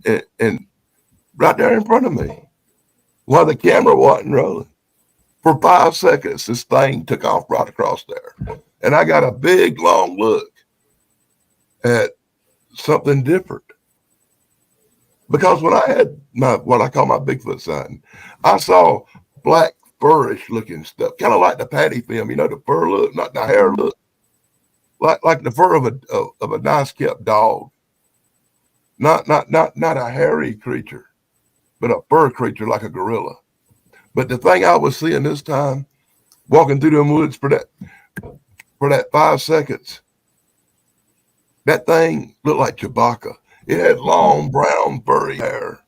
right there in front of me, while the camera wasn't rolling, for 5 seconds, this thing took off right across there. And I got a big, long look at something different. Because when I had what I call my Bigfoot sighting, I saw black, furrish looking stuff, kind of like the patty film, the fur look, not the hair look, like the fur of a nice kept dog. Not a hairy creature, but a fur creature like a gorilla. But the thing I was seeing this time, walking through them woods for that 5 seconds, that thing looked like Chewbacca. It had long brown furry hair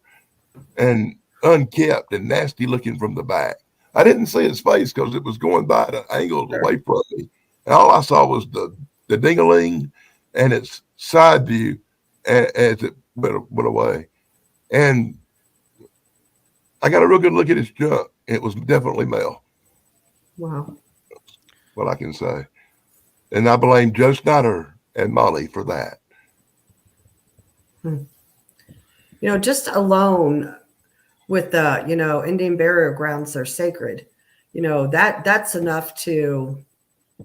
and unkept and nasty looking from the back. I didn't see its face because it was going by at an angle away from me. And all I saw was the ding-a-ling and its side view as it went away. And I got a real good look at his junk. It was definitely male. Wow. What I can say. And I blame Joe Snyder and Molly for that. Just alone with the, Indian burial grounds, they're sacred. That's enough to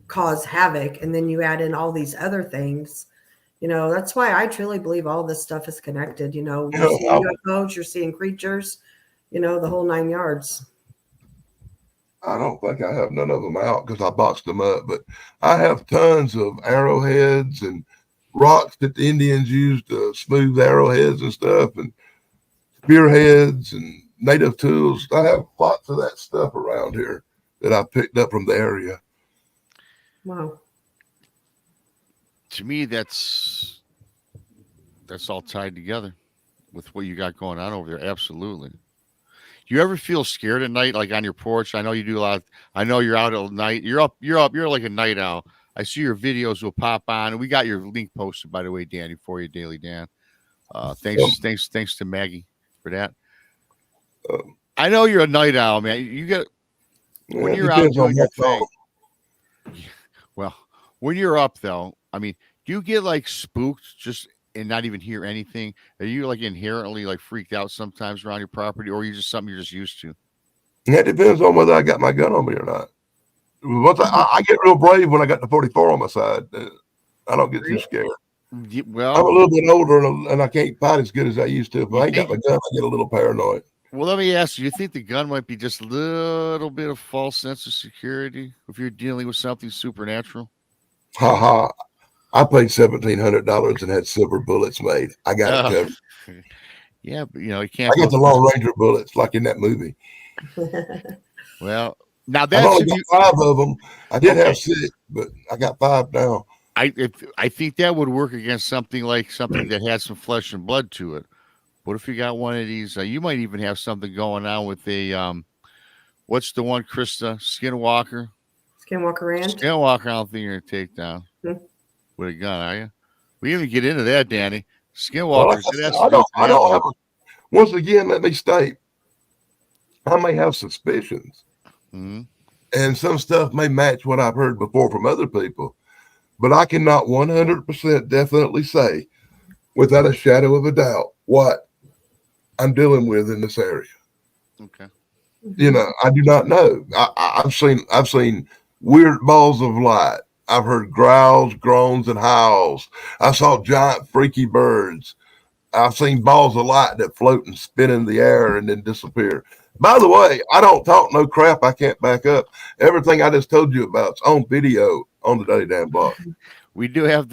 cause havoc. And then you add in all these other things. That's why I truly believe all this stuff is connected. You're seeing UFOs, you're seeing creatures, the whole 9 yards. I don't think I have none of them out because I boxed them up, but I have tons of arrowheads and rocks that the Indians used to smooth arrowheads and stuff, and spearheads and native tools. I have lots of that stuff around here that I picked up from the area. Wow. To me, that's all tied together with what you got going on over there. Absolutely. Do you ever feel scared at night, like on your porch? I know you do a lot. I know you're out at night. You're up. You're like a night owl. I see your videos will pop on, and we got your link posted, by the way, Danny, for you, Daily Dan. Thanks to Maggie for that. I know you're a night owl, man. You get when you're out doing your thing. Well, when you're up, though, I mean, do you get like spooked just and not even hear anything? Are you like inherently like freaked out sometimes around your property, or are you just something you're just used to? That depends on whether I got my gun on me or not. Once I get real brave when I got the 44 on my side. I don't get too scared. Well, I'm a little bit older and I can't fight as good as I used to. If I ain't got my gun, I get a little paranoid. Well, let me ask you, you think the gun might be just a little bit of false sense of security if you're dealing with something supernatural? Ha. I paid $1,700 and had silver bullets made. I got it covered. Yeah, but it can't. I got the Lone Ranger bullets, like in that movie. Well, now that's I've only got 5 of them. I did have 6, but I got 5 now. I think that would work against something that has some flesh and blood to it. What if you got one of these? You might even have something going on with a what's the one, Krista? Skinwalker. Skinwalker. I don't think you're gonna take down with a gun, are you? We didn't even get into that, Danny. Skinwalkers. Well, I don't have. Once again, let me state, I may have suspicions, and some stuff may match what I've heard before from other people, but I cannot 100% definitely say, without a shadow of a doubt, what I'm dealing with in this area. Okay. I do not know. I've seen weird balls of light. I've heard growls, groans, and howls. I saw giant freaky birds. I've seen balls of light that float and spin in the air and then disappear. By the way, I don't talk no crap I can't back up. Everything I just told you about is on video on the Daily Damn Blog. We do have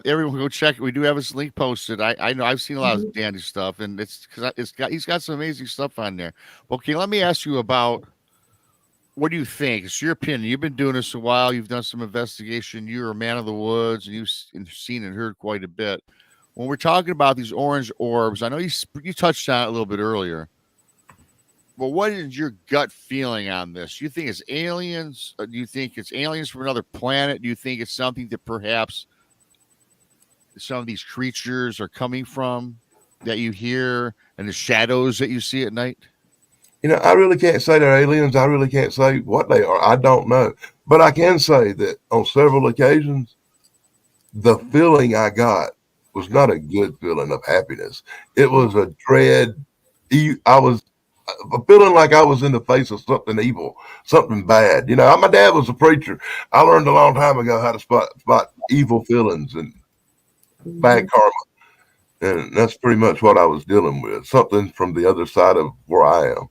everyone go check it. We do have his link posted. I know I've seen a lot of Danny stuff, and it's because he's got some amazing stuff on there. Okay, let me ask you about what do you think? It's your opinion. You've been doing this a while. You've done some investigation. You're a man of the woods, and you've seen and heard quite a bit. When we're talking about these orange orbs, I know you touched on it a little bit earlier. But what is your gut feeling on this? Do you think it's aliens? Or do you think it's aliens from another planet? Do you think it's something that perhaps some of these creatures are coming from that you hear and the shadows that you see at night? You know, I really can't say they're aliens. I really can't say what they are. I don't know. But I can say that on several occasions, the feeling I got was not a good feeling of happiness. It was a dread. I was feeling like I was in the face of something evil, something bad. You know, my dad was a preacher. I learned a long time ago how to spot evil feelings and bad karma. And that's pretty much what I was dealing with, something from the other side of where I am.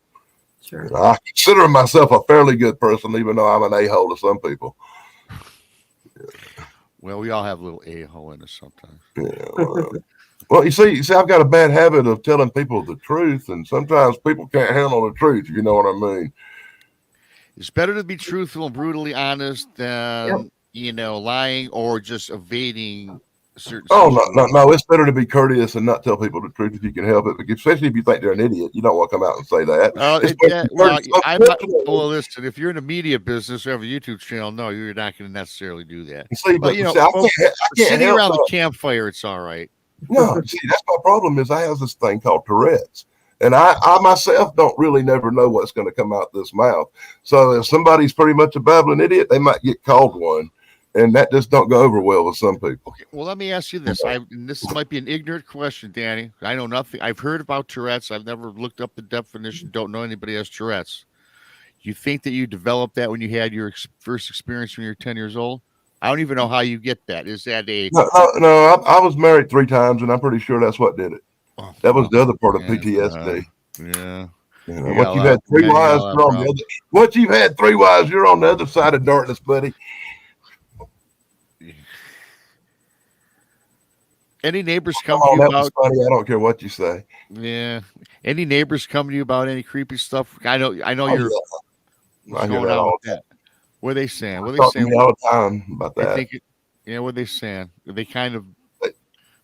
Sure. You know, I consider myself a fairly good person, even though I'm an a-hole to some people. Well, we all have a little a-hole in us sometimes. Yeah, well, you see, I've got a bad habit of telling people the truth, and sometimes people can't handle the truth, if you know what I mean. It's better to be truthful and brutally honest than, lying or just evading certain No, it's better to be courteous and not tell people the truth if you can help it, especially if you think they're an idiot. You don't want to come out and say that. Listen, if you're in the media business or have a YouTube channel, no, you're not going to necessarily do that. See, but I can't sitting around the campfire, it's all right. No, see, that's my problem is I have this thing called Tourette's. And I myself don't really never know what's going to come out this mouth. So if somebody's pretty much a babbling idiot, they might get called one. And that just don't go over well with some people. Okay, well, let me ask you this. This might be an ignorant question, Danny. I know nothing. I've heard about Tourette's. I've never looked up the definition. Don't know anybody has Tourette's. You think that you developed that when you had your first experience when you were 10 years old? I don't even know how you get that. Is that a... No, I was married 3 times, and I'm pretty sure that's what did it. That was the other part of PTSD. Once you've had 3 wives, you're on the other. Once you've had 3 wives, you're on the other side of darkness, buddy. Any neighbors come to you about? Funny. I don't care what you say. Yeah. Any neighbors come to you about any creepy stuff? I know you're. I hear that all the time. What are they saying? What are they saying all the time about that? What are they saying? Are they kind of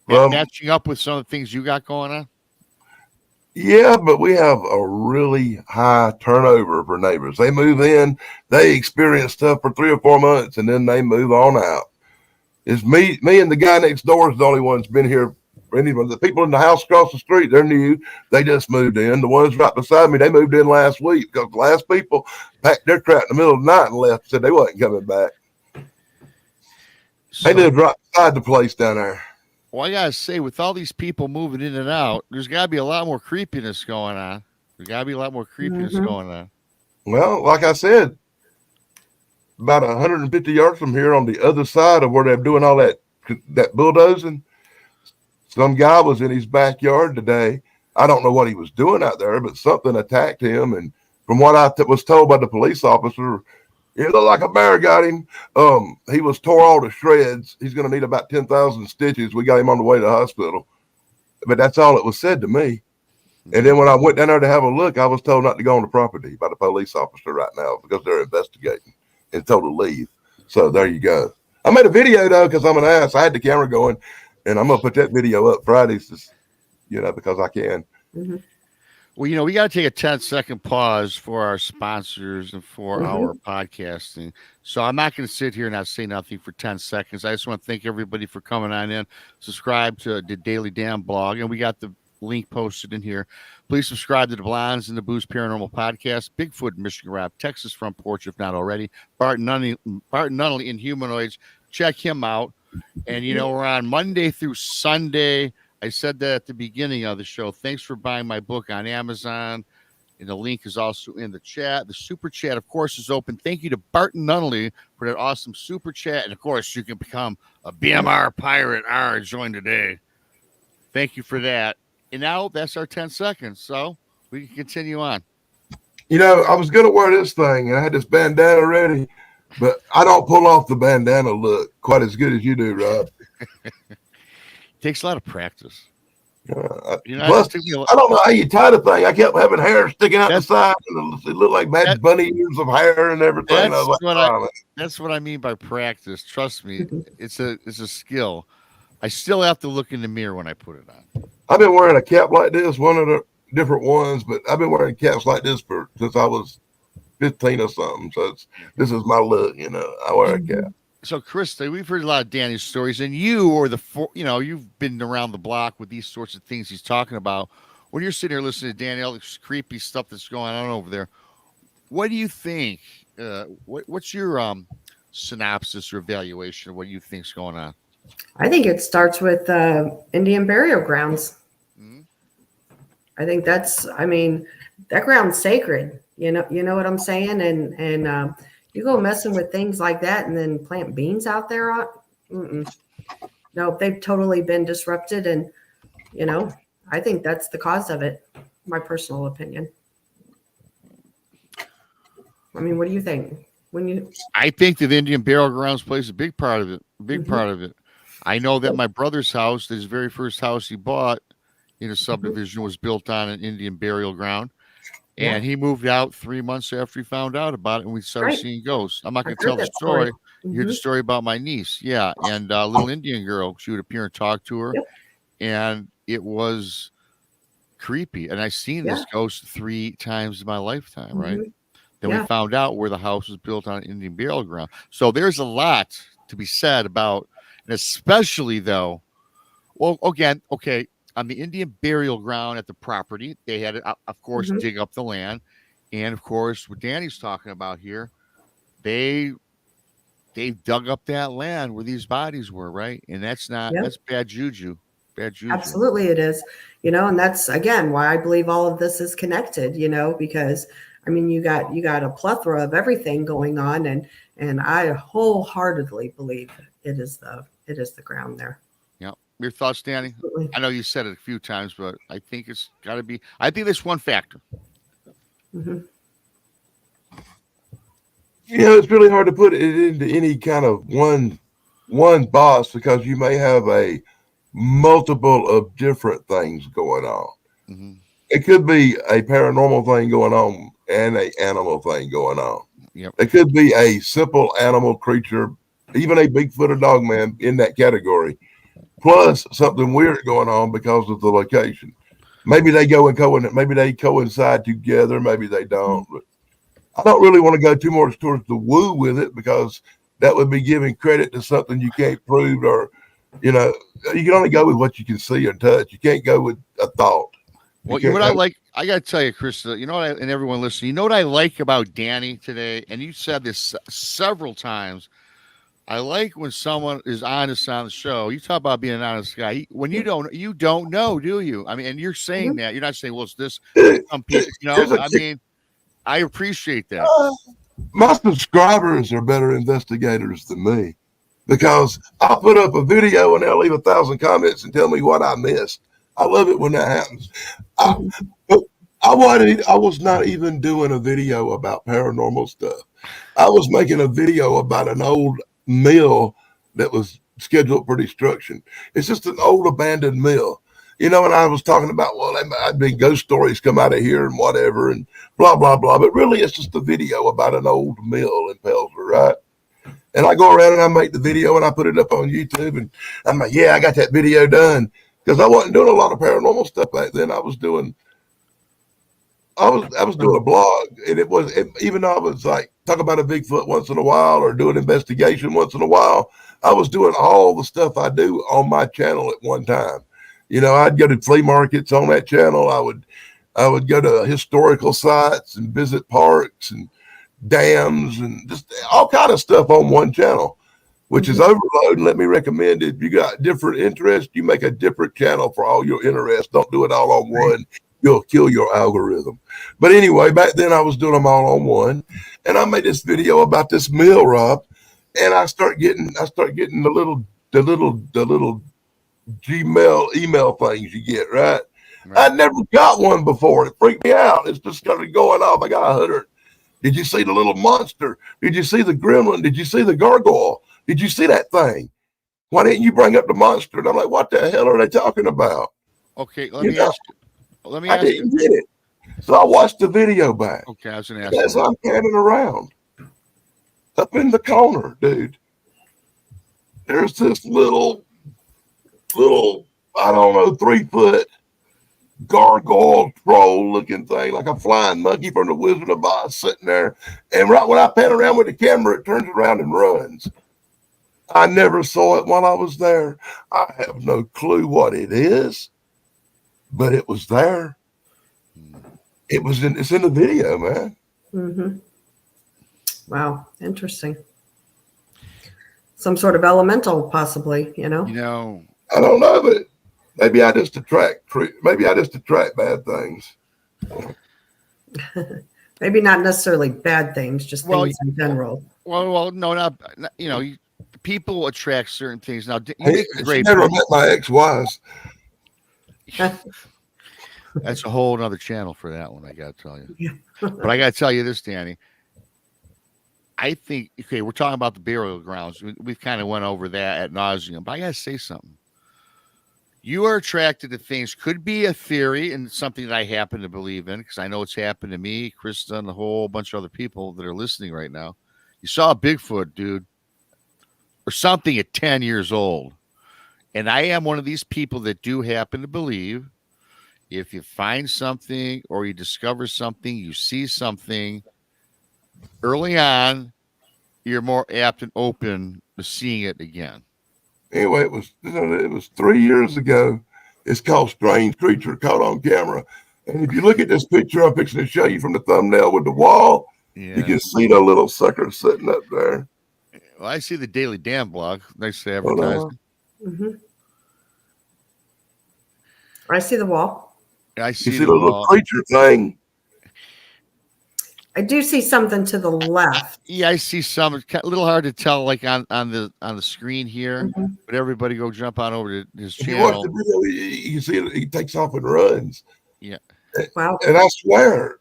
matching up with some of the things you got going on? Yeah, but we have a really high turnover for neighbors. They move in, they experience stuff for 3 or 4 months, and then they move on out. It's me and the guy next door is the only one's been here. Anyone, the people in the house across the street, they're new. They just moved in. The ones right beside me, they moved in last week because the last people packed their crap in the middle of the night and left. Said they wasn't coming back. They lived right beside the place down there. Well, I gotta say, with all these people moving in and out, there's got to be a lot more creepiness going on. Going on. Well, like I said, about 150 yards from here on the other side of where they're doing all that bulldozing, some guy was in his backyard today. I don't know what he was doing out there, but something attacked him. And from what I was told by the police officer, it looked like a bear got him. He was tore all to shreds. He's going to need about 10,000 stitches. We got him on the way to the hospital. But that's all it was said to me. And then when I went down there to have a look, I was told not to go on the property by the police officer right now because they're investigating and told to leave. So there you go. I made a video, though, because I'm an ass. I had the camera going, and I'm going to put that video up Fridays, just, because I can. Mm-hmm. Well, we got to take a 10-second pause for our sponsors and for our podcasting. So I'm not going to sit here and not say nothing for 10 seconds. I just want to thank everybody for coming on in. Subscribe to the Daily Damn blog, and we got the link posted in here. Please subscribe to the Blondes and the Booze Paranormal Podcast, Bigfoot, Michigan Rap, Texas Front Porch, if not already. Barton Nunnally in Humanoids. Check him out. And, we're on Monday through Sunday. I said that at the beginning of the show. Thanks for buying my book on Amazon. And the link is also in the chat. The super chat, of course, is open. Thank you to Barton Nunnally for that awesome super chat. And of course, you can become a BMR Pirate. Join today. Thank you for that. And now that's our 10 seconds. So we can continue on. You know, I was going to wear this thing and I had this bandana ready, but I don't pull off the bandana look quite as good as you do, Rob. Takes a lot of practice. Plus, I don't know how you tie the thing. I kept having hair sticking out the side, and it looked like Bad Bunny ears of hair and everything. That's what I mean by practice. Trust me, it's a skill. I still have to look in the mirror when I put it on. I've been wearing a cap like this, one of the different ones, but I've been wearing caps like this since I was 15 or something. So this is my look. You know, I wear a cap. So, Krista, we've heard a lot of Danny's stories, and you've been around the block with these sorts of things he's talking about. When you're sitting here listening to Danny, all this creepy stuff that's going on over there, what do you think? What's your synopsis or evaluation of what you think's going on? I think it starts with Indian burial grounds. Mm-hmm. I think that ground's sacred. You know what I'm saying? And you go messing with things like that and then plant beans out there. No, they've totally been disrupted. And, I think that's the cause of it. My personal opinion. I mean, what do you think? I think that Indian burial grounds plays a big part of it. Part of it. I know that my brother's house, his very first house he bought in a subdivision, was built on an Indian burial ground. And he moved out 3 months after he found out about it, and we started seeing ghosts. I'm not going to tell the story. You heard the story about my niece. Yeah, and a little Indian girl, she would appear and talk to her, and it was creepy. And I've seen this ghost 3 times in my lifetime, right? Then we found out where the house was built on an Indian burial ground. So there's a lot to be said about, and especially though, well, again, okay, on the Indian burial ground at the property, they had to, of course, dig up the land. And, of course, what Danny's talking about here, they dug up that land where these bodies were, right? And that's bad juju. Bad juju. Absolutely it is. And that's, again, why I believe all of this is connected, because, I mean, you got a plethora of everything going on. And I wholeheartedly believe it is the ground there. Your thoughts, Danny? Absolutely. I know you said it a few times, but I think it's got to be. I think that's one factor. It's really hard to put it into any kind of one box because you may have a multiple of different things going on. It could be a paranormal thing going on and an animal thing going on. It could be a simple animal creature, even a Bigfoot or dogman in that category. Plus something weird going on because of the location. Maybe they maybe they coincide together, maybe they don't. But I don't really want to go too much towards the woo with it because that would be giving credit to something you can't prove, or you can only go with what you can see or touch. You can't go with a thought. Well, what I like, I got to tell you, Krista, and everyone listening, what I like about Danny today, and you said this several times. I like when someone is honest on the show. You talk about being an honest guy. When you don't know, do you? I mean, and you're saying that. You're not saying, well, it's this. Some people, I mean, I appreciate that. My subscribers are better investigators than me because I'll put up a video and they'll leave 1,000 comments and tell me what I missed. I love it when that happens. I was not even doing a video about paranormal stuff. I was making a video about an old mill that was scheduled for destruction. It's just an old abandoned mill, and I was talking about, well, I've been ghost stories come out of here and whatever and blah, blah, blah. But really it's just a video about an old mill in Pellsbury, right? And I go around and I make the video and I put it up on YouTube and I'm like, I got that video done because I wasn't doing a lot of paranormal stuff back then. I was doing a blog, and even though I was like talk about a Bigfoot once in a while or do an investigation once in a while, I was doing all the stuff I do on my channel at one time. I'd go to flea markets on that channel. I would go to historical sites and visit parks and dams and just all kind of stuff on one channel, which is overload. And let me recommend, if you got different interests, you make a different channel for all your interests. Don't do it all on one. you'll kill your algorithm. But anyway, back then I was doing them all on one, and I made this video about this mill, Rob, and I start getting the little Gmail email things you get, right? I never got one before. It freaked me out. It's just started going off. I got 100. Did you see the little monster? Did you see the gremlin? Did you see the gargoyle? Did you see that thing? Why didn't you bring up the monster? And I'm like, what the hell are they talking about? Okay, let me ask you. I didn't get it. So I watched the video back. Okay, I was going to ask as I'm panning around up in the corner, dude, there's this little, I don't know, 3-foot gargoyle troll looking thing, like a flying monkey from the Wizard of Oz sitting there. And right when I pan around with the camera, it turns around and runs. I never saw it while I was there. I have no clue what it is, but it was there. It's in the video, man. Mm-hmm. Wow, interesting. Some sort of elemental, possibly, You know, I don't know, but maybe I just attract bad things. Maybe not necessarily bad things, just things in general. Well, no, not people attract certain things. Now, She never met my ex-wives. That's a whole other channel for that one, I got to tell you. Yeah. But I got to tell you this, Danny. I think, okay, we're talking about the burial grounds. We've kind of went over that ad nauseum, but I got to say something. You are attracted to things, could be a theory and something that I happen to believe in, because I know it's happened to me, Krista, and a whole bunch of other people that are listening right now. You saw a Bigfoot, dude, or something at 10 years old. And I am one of these people that do happen to believe if you find something or you discover something, you see something early on, you're more apt and open to seeing it again. Anyway, it was 3 years ago. It's called Strange Creature, caught on camera. And if you look at this picture I'm fixing to show you from the thumbnail with the wall, you can see the little sucker sitting up there. Well, I see the Daily Damn blog. Nice advertising. Mm-hmm. I see the wall. I see, the little creature thing. I do see something to the left. Yeah, I see some. It's a little hard to tell, like on the screen here. Mm-hmm. But everybody go jump on over to his If you watch channel. the video, you can see it. He takes off and runs. Yeah. Wow. And I swear,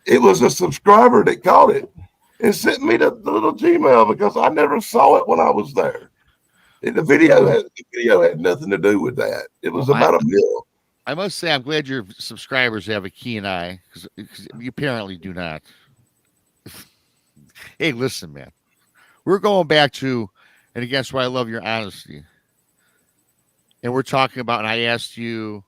it was a subscriber that caught it and sent me the little Gmail because I never saw it when I was there. And the video had nothing to do with that. It was about a mill. I must say, I'm glad your subscribers have a keen eye because you apparently do not. Hey, listen, man. We're going back to, and again, that's why I love your honesty. And we're talking about, and I asked you,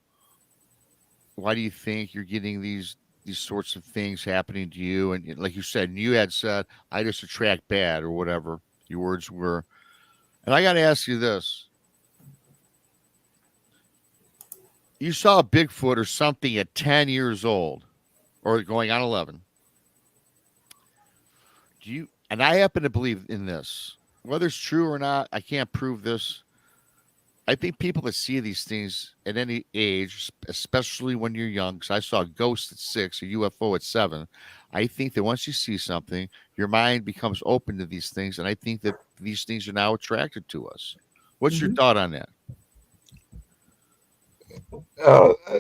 why do you think you're getting these sorts of things happening to you? And like you said, you had said, I just attract bad or whatever your words were. And I got to ask you this. You saw a Bigfoot or something at 10 years old or going on 11. And I happen to believe in this. Whether it's true or not, I can't prove this. I think people that see these things at any age, especially when you're young, because I saw a ghost at 6, a UFO at 7. I think that once you see something, your mind becomes open to these things. And I think that these things are now attracted to us. What's your thought on that?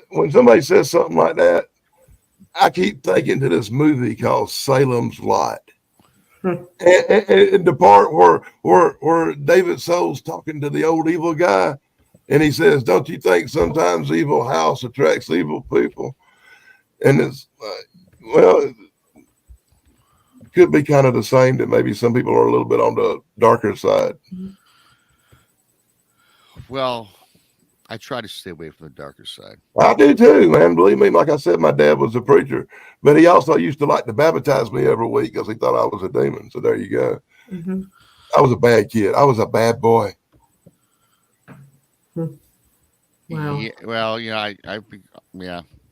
When somebody says something like that, I keep thinking to this movie called Salem's Lot. And the part where David Soul's talking to the old evil guy, and he says, "Don't you think sometimes evil house attracts evil people?" And it's well, it could be kind of the same, that maybe some people are a little bit on the darker side. Well, I try to stay away from the darker side. I do too, man. Believe me, like I said, my dad was a preacher, but he also used to like to baptize me every week because he thought I was a demon. So there you go. Mm-hmm. I was a bad kid. I was a bad boy. Wow. Yeah, well,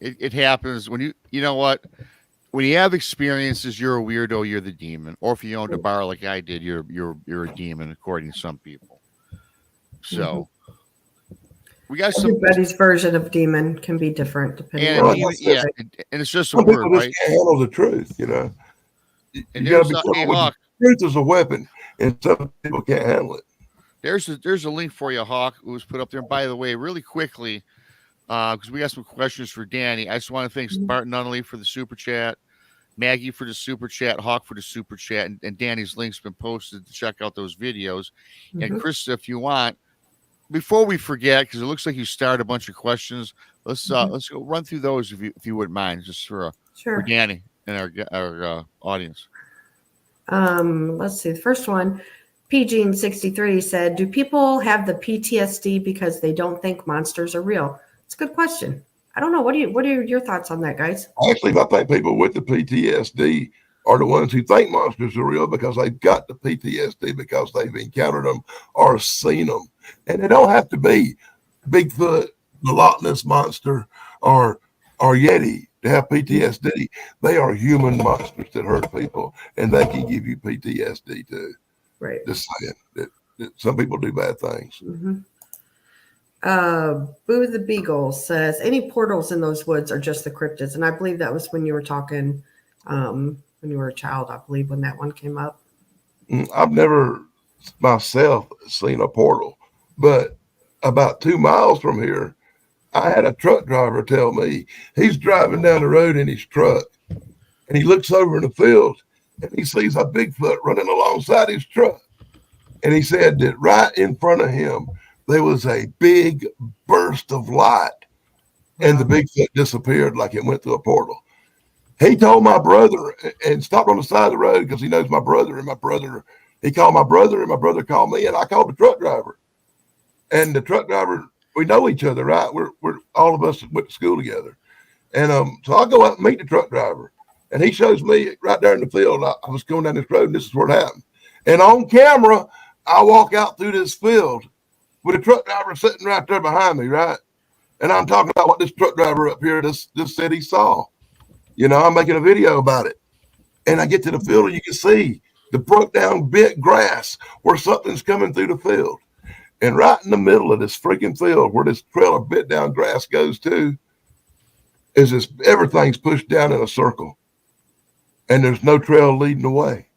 it happens when you know what? When you have experiences, you're a weirdo, you're the demon. Or if you owned a bar like I did, you're a demon, according to some people. So We got some, Everybody's version of demon can be different depending and on even, yeah, and it's just a Some word, people just right? can't handle the truth, you know. And You got to there's be a careful with Hawk. truth as a weapon, and some people can't handle it. There's a link for you, Hawk. It was put up there. And by the way, really quickly, because we got some questions for Danny. I just want to thank Spartan Nunley for the super chat, Maggie for the super chat, Hawk for the super chat, and Danny's link's been posted to check out those videos. And Chris, if you want, before we forget, because it looks like you started a bunch of questions, let's go run through those if you wouldn't mind, just for Danny and our audience. Let's see. The first one, PG63 said, "Do people have the PTSD because they don't think monsters are real?" It's a good question. I don't know. What are your thoughts on that, guys? Actually, I think people with the PTSD are the ones who think monsters are real because they've got the PTSD because they've encountered them or seen them. And they don't have to be Bigfoot, the Loch Ness Monster, or Yeti to have PTSD. They are human monsters that hurt people, and they can give you PTSD too. Right. Just saying that some people do bad things. Boo the Beagle says, "Any portals in those woods are just the cryptids." And I believe that was when you were talking, when you were a child, I believe, when that one came up. I've never myself seen a portal, but about 2 miles from here, I had a truck driver tell me he's driving down the road in his truck and he looks over in the field and he sees a Bigfoot running alongside his truck. And he said that right in front of him, there was a big burst of light and the Bigfoot disappeared like it went through a portal. He told my brother and stopped on the side of the road because he knows my brother, and he called my brother, and my brother called me, and I called the truck driver. And the truck driver, we know each other, right? We're all of us went to school together. And so I go out and meet the truck driver, and he shows me right there in the field. I was going down this road, and this is what happened. And on camera, I walk out through this field with a truck driver sitting right there behind me, right? And I'm talking about what this truck driver up here just said he saw. You know, I'm making a video about it. And I get to the field and you can see the broke down bit grass where something's coming through the field. And right in the middle of this freaking field where this trail of bit down grass goes to is this, everything's pushed down in a circle. And there's no trail leading away.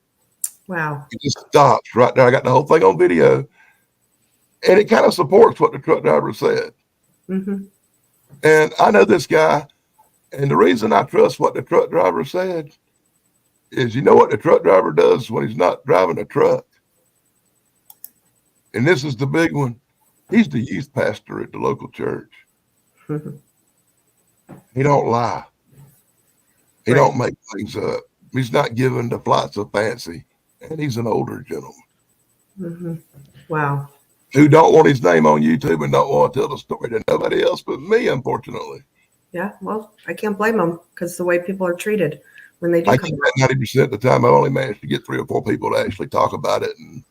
Wow. It just stops right there. I got the whole thing on video. And it kind of supports what the truck driver said. And I know this guy. And the reason I trust what the truck driver said is, you know what the truck driver does when he's not driving a truck? And this is the big one. He's the youth pastor at the local church. He don't lie. He don't make things up. He's not given to flights of fancy. And he's an older gentleman. Wow. Who don't want his name on YouTube and don't want to tell the story to nobody else but me, unfortunately. Yeah, well, I can't blame them because the way people are treated when they do come out. 90% of the time, I only managed to get 3 or 4 people to actually talk about it. And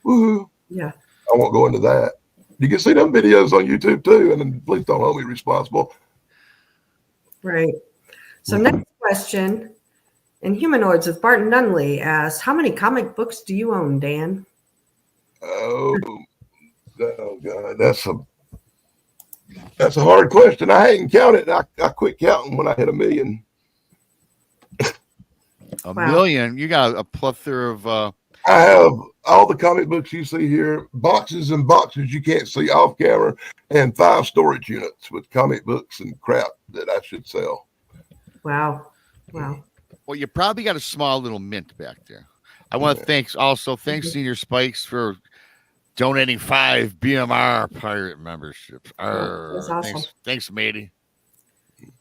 woohoo. Yeah. I won't go into that. You can see them videos on YouTube too. And then please don't hold me responsible. Right. So next question. In Humanoids with Barton Nunley asks, "How many comic books do you own, Dan?" Oh God, that's a hard question. I hadn't counted. I quit counting when I hit 1 million. A million? You got a plethora of. I have all the comic books you see here, boxes and boxes you can't see off camera, and 5 storage units with comic books and crap that I should sell. Wow. Well, you probably got a small little mint back there. I want to thanks Senior Spikes for donating 5 BMR pirate memberships. That's awesome. Thanks, matey.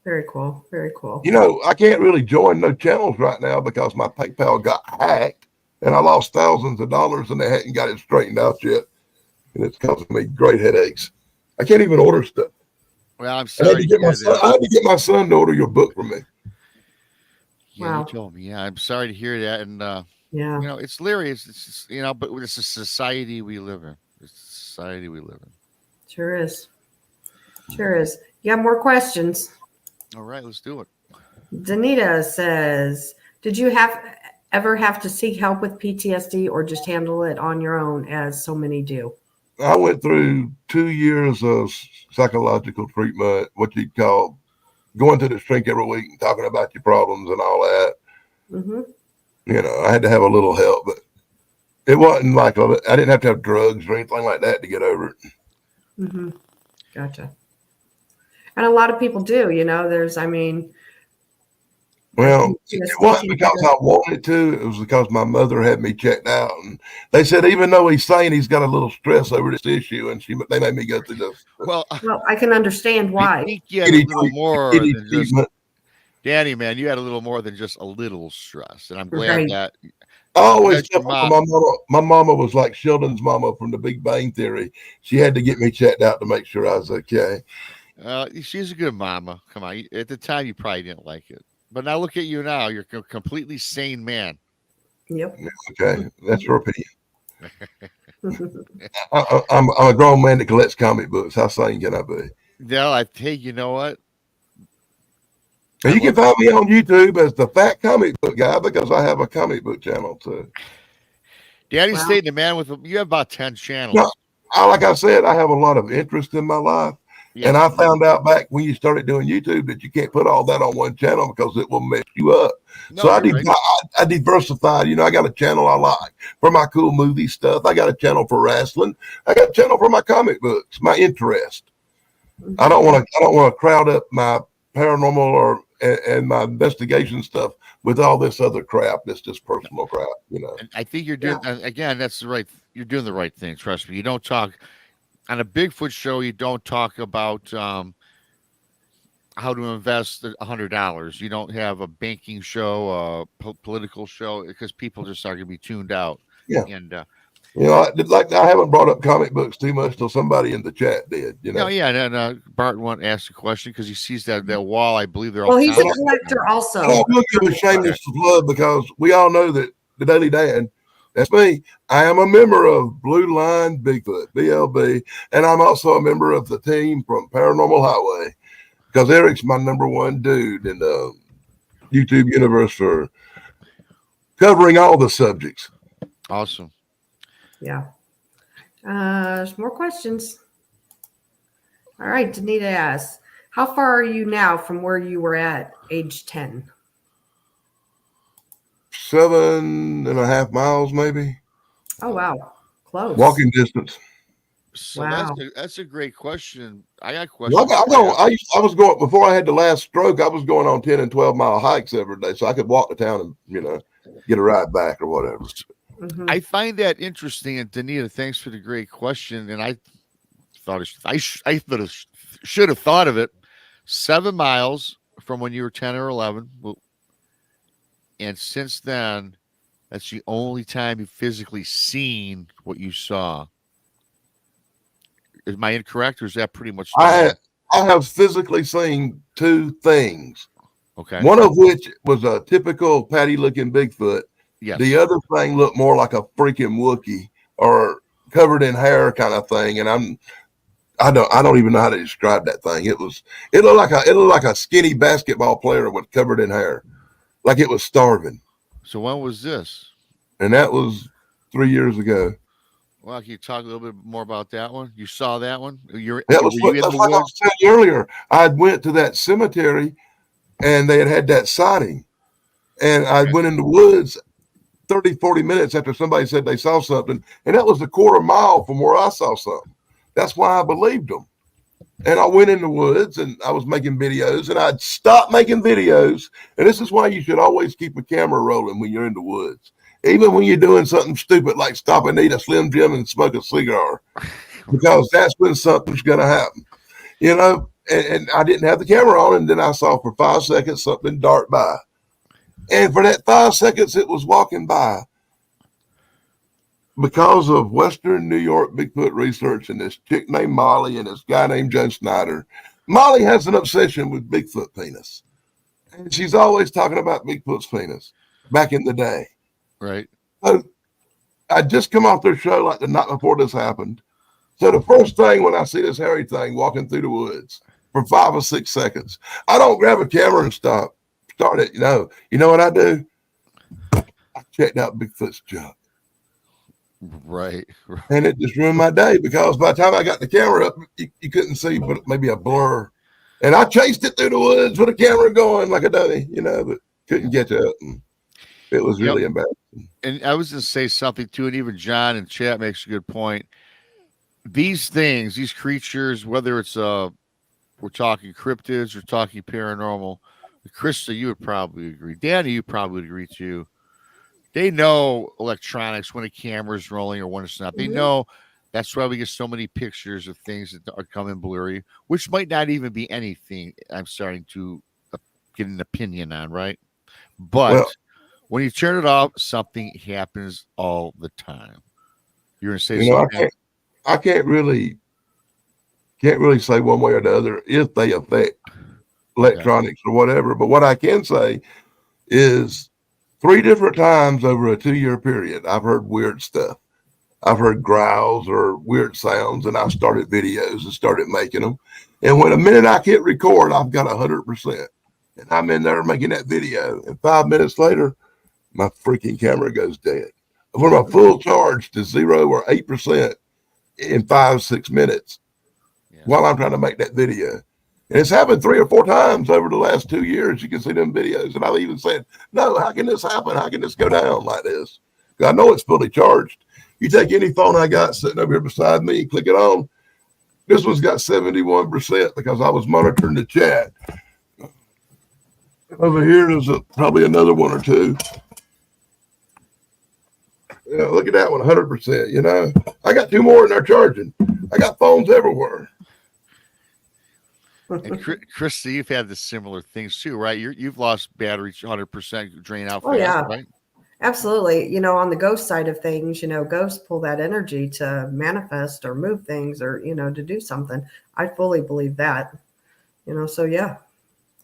Very cool. Very cool. You know, I can't really join no channels right now because my PayPal got hacked and I lost thousands of dollars and they hadn't got it straightened out yet. And it's causing me great headaches. I can't even order stuff. Well, I'm sorry. I had to get my son to order your book for me. Yeah, you told me. Yeah, I'm sorry to hear that. And yeah, you know, it's hilarious. It's just, you know, but it's a society we live in. It's a society we live in. Sure is. Sure is. You have more questions? All right, let's do it. Danita says, "Did you ever have to seek help with PTSD or just handle it on your own, as so many do?" I went through 2 years of psychological treatment, what you'd call going to the shrink every week and talking about your problems and all that. Mm-hmm. You know, I had to have a little help, but it wasn't like I didn't have to have drugs or anything like that to get over it. Mm-hmm. Gotcha. And a lot of people do, you know, Well, you know, it wasn't because I wanted to. It was because my mother had me checked out, and they said even though he's saying he's got a little stress over this issue, and they made me go through this. Well, I can understand I why. think you had a little more than just treatment. Danny, man. You had a little more than just a little stress, and I'm glad Right. that I always that your thought mom. my mama was like Sheldon's mama from The Big Bang Theory. She had to get me checked out to make sure I was okay. She's a good mama. Come on, at the time you probably didn't like it, but now look at you now. You're a completely sane man. Yep. Okay, that's your opinion. I'm a grown man that collects comic books. How sane can I be? No, hey, you know what? And you can find me on YouTube as the Fat Comic Book Guy because I have a comic book channel too. Danny's Staton, the man with you have about 10 channels. No, like I said, I have a lot of interest in my life. Yeah. And I found out back when you started doing YouTube that you can't put all that on one channel because it will mess you up. No, so I diversified. You know, I got a channel I like for my cool movie stuff. I got a channel for wrestling. I got a channel for my comic books, my interest. Mm-hmm. I don't want to crowd up my paranormal and my investigation stuff with all this other crap. That's just personal crap, you know. And I think you're doing again. That's the right. You're doing the right thing. Trust me. You don't talk on a Bigfoot show. You don't talk about how to invest $100. You don't have a banking show, a political show, because people just are going to be tuned out. Yeah. And you know, I haven't brought up comic books too much till somebody in the chat did. You know. No, yeah, and Barton won't ask a question because he sees that wall. I believe they're all. Well, he's a collector also. I will give a shameless plug because we all know that the Daily Dan, that's me. I am a member of Blue Line Bigfoot, BLB, and I'm also a member of the team from Paranormal Highway because Eric's my number one dude in the YouTube universe for covering all the subjects. Awesome. Yeah. There's more questions. All right. Danita asks, how far are you now from where you were at age 10? 7.5 miles, maybe. Oh, wow. Close. Walking distance. So wow. That's a great question. I got questions. Well, I was going before I had the last stroke. I was going on 10 and 12 mile hikes every day, so I could walk to town and, you know, get a ride back or whatever. Mm-hmm. I find that interesting, and Danita, thanks for the great question. And I thought I should have thought of it. 7 miles from when you were 10 or 11, and since then, that's the only time you've physically seen what you saw. Am I incorrect, or is that pretty much? I have physically seen 2 things. Okay. One of which was a typical patty-looking Bigfoot. Yes. The other thing looked more like a freaking Wookiee or covered in hair kind of thing. And I don't even know how to describe that thing. It looked like a skinny basketball player with covered in hair, like it was starving. So when was this? And that was 3 years ago. Well, can you talk a little bit more about that one? You saw that one? Were you in like the I was saying earlier. I went to that cemetery, and they had that sighting, and I went in the woods 30, 40 minutes after somebody said they saw something, and that was a quarter mile from where I saw something. That's why I believed them. And I went in the woods, and I was making videos, and I'd stopped making videos. And this is why you should always keep a camera rolling when you're in the woods, even when you're doing something stupid like stop and eat a Slim Jim and smoke a cigar, because that's when something's going to happen, you know. And I didn't have the camera on, and then I saw for 5 seconds something dart by. And for that 5 seconds, it was walking by. Because of Western New York Bigfoot research and this chick named Molly and this guy named John Snyder, Molly has an obsession with Bigfoot penis. And she's always talking about Bigfoot's penis back in the day. Right. So I just come off their show like the night before this happened. So the first thing when I see this hairy thing walking through the woods for 5 or 6 seconds, I don't grab a camera and start it. You know what I do? I checked out Bigfoot's junk. Right. And it just ruined my day because by the time I got the camera up, you couldn't see but maybe a blur. And I chased it through the woods with a camera going like a dummy, but couldn't get up. And it was Yep. really embarrassing. And I was going to say something too, and even John in chat makes a good point. These things, these creatures, whether it's we're talking cryptids, we're talking paranormal. Krista, you would probably agree. Danny, you probably would agree too. They know electronics when a camera's rolling or when it's not. They know that's why we get so many pictures of things that are coming blurry, which might not even be anything. I'm starting to get an opinion on, right? But Well, when you turn it off, something happens all the time. You're gonna say you know, something? I can't really say one way or the other if they affect electronics or whatever. But what I can say is 3 different times over a 2-year period, I've heard weird stuff. I've heard growls or weird sounds, and I started videos and started making them. And when a minute I hit record, I've got 100%. And I'm in there making that video. And 5 minutes later, my freaking camera goes dead. From a full charge to 0 or 8% in 5-6 minutes while I'm trying to make that video. And it's happened 3 or 4 times over the last 2 years. You can see them videos. And I've even said, no, how can this happen? How can this go down like this? Because I know it's fully charged. You take any phone I got sitting over here beside me, click it on. This one's got 71% because I was monitoring the chat. Over here, there's probably another 1 or 2. Look at that one, 100%. I got 2 more in there charging. I got phones everywhere. And Krista, you've had the similar things too, right? You've lost battery 100% drain out fast, yeah. right? Absolutely. On the ghost side of things, ghosts pull that energy to manifest or move things or, to do something. I fully believe that, so yeah.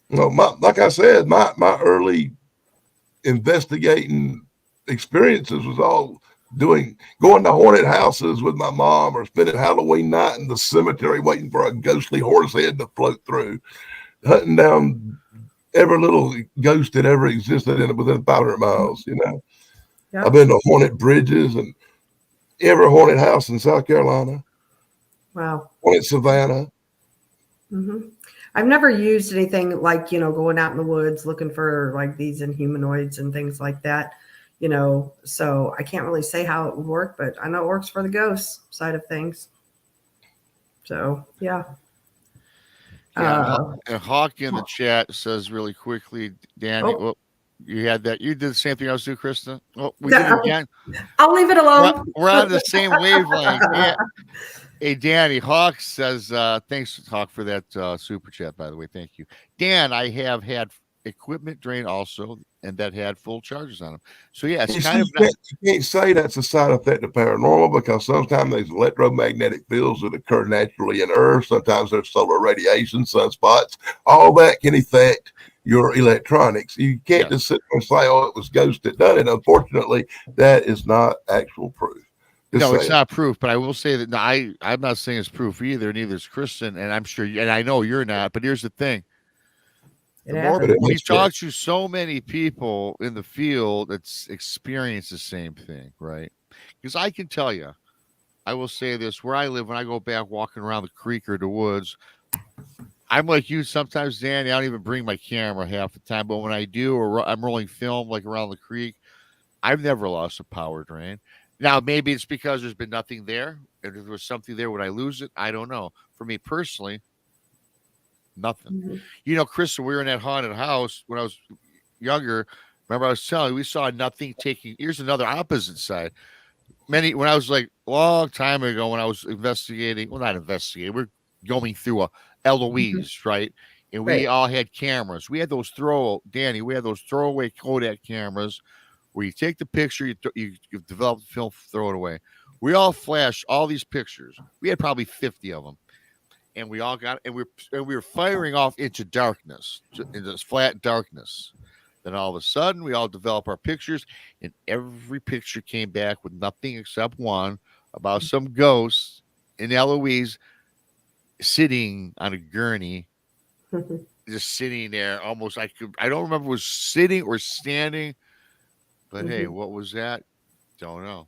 Well, like I said, my early investigating experiences was all going to haunted houses with my mom or spending Halloween night in the cemetery waiting for a ghostly horse head to float through, hunting down every little ghost that ever existed within 500 miles, Yep. I've been to haunted bridges and every haunted house in South Carolina. Wow. Haunted Savannah. Mm-hmm. I've never used anything like, going out in the woods looking for like these inhumanoids and things like that, so I can't really say how it would work, but I know it works for the ghost side of things. So, yeah. And Hawk in the chat says really quickly, Danny, you had that. You did the same thing I was doing, Krista. Oh, we did it again. I'll leave it alone. We're on the same wavelength. Yeah. Hey, Danny, Hawk says, thanks, Hawk, for that super chat, by the way. Thank you. Dan, I have had equipment drain also, and that had full charges on them. So, yeah, it's you can't say that's a side effect of paranormal because sometimes there's electromagnetic fields that occur naturally in Earth. Sometimes there's solar radiation, sunspots. All that can affect your electronics. You can't just sit there and say, oh, it was ghost that done it. Unfortunately, that is not actual proof. No, it's not proof, but I will say that I'm not saying it's proof either. Neither is Kristen, and I'm sure, and I know you're not. But here's the thing: when you talk to so many people in the field that's experienced the same thing, right? Because I can tell you, I will say this: where I live, when I go back walking around the creek or the woods, I'm like you. Sometimes, Danny, I don't even bring my camera half the time, but when I do, or I'm rolling film like around the creek, I've never lost a power drain. Now, maybe it's because there's been nothing there. If there was something there, would I lose it? I don't know. For me personally, nothing. Mm-hmm. Chris, we were in that haunted house when I was younger. Remember, I was telling you, we saw nothing taking. Here's another opposite side. When I was like a long time ago, when I was investigating, we're going through a Eloise, right? And we all had cameras. We had those throwaway Kodak cameras. Where you take the picture, you develop the film, throw it away. We all flashed all these pictures. We had probably 50 of them, and we all got, and we were firing off into darkness, into this flat darkness. Then all of a sudden, we all developed our pictures, and every picture came back with nothing except one about some ghost in Eloise sitting on a gurney, just sitting there, almost I don't remember if it was sitting or standing. But hey, what was that? Don't know.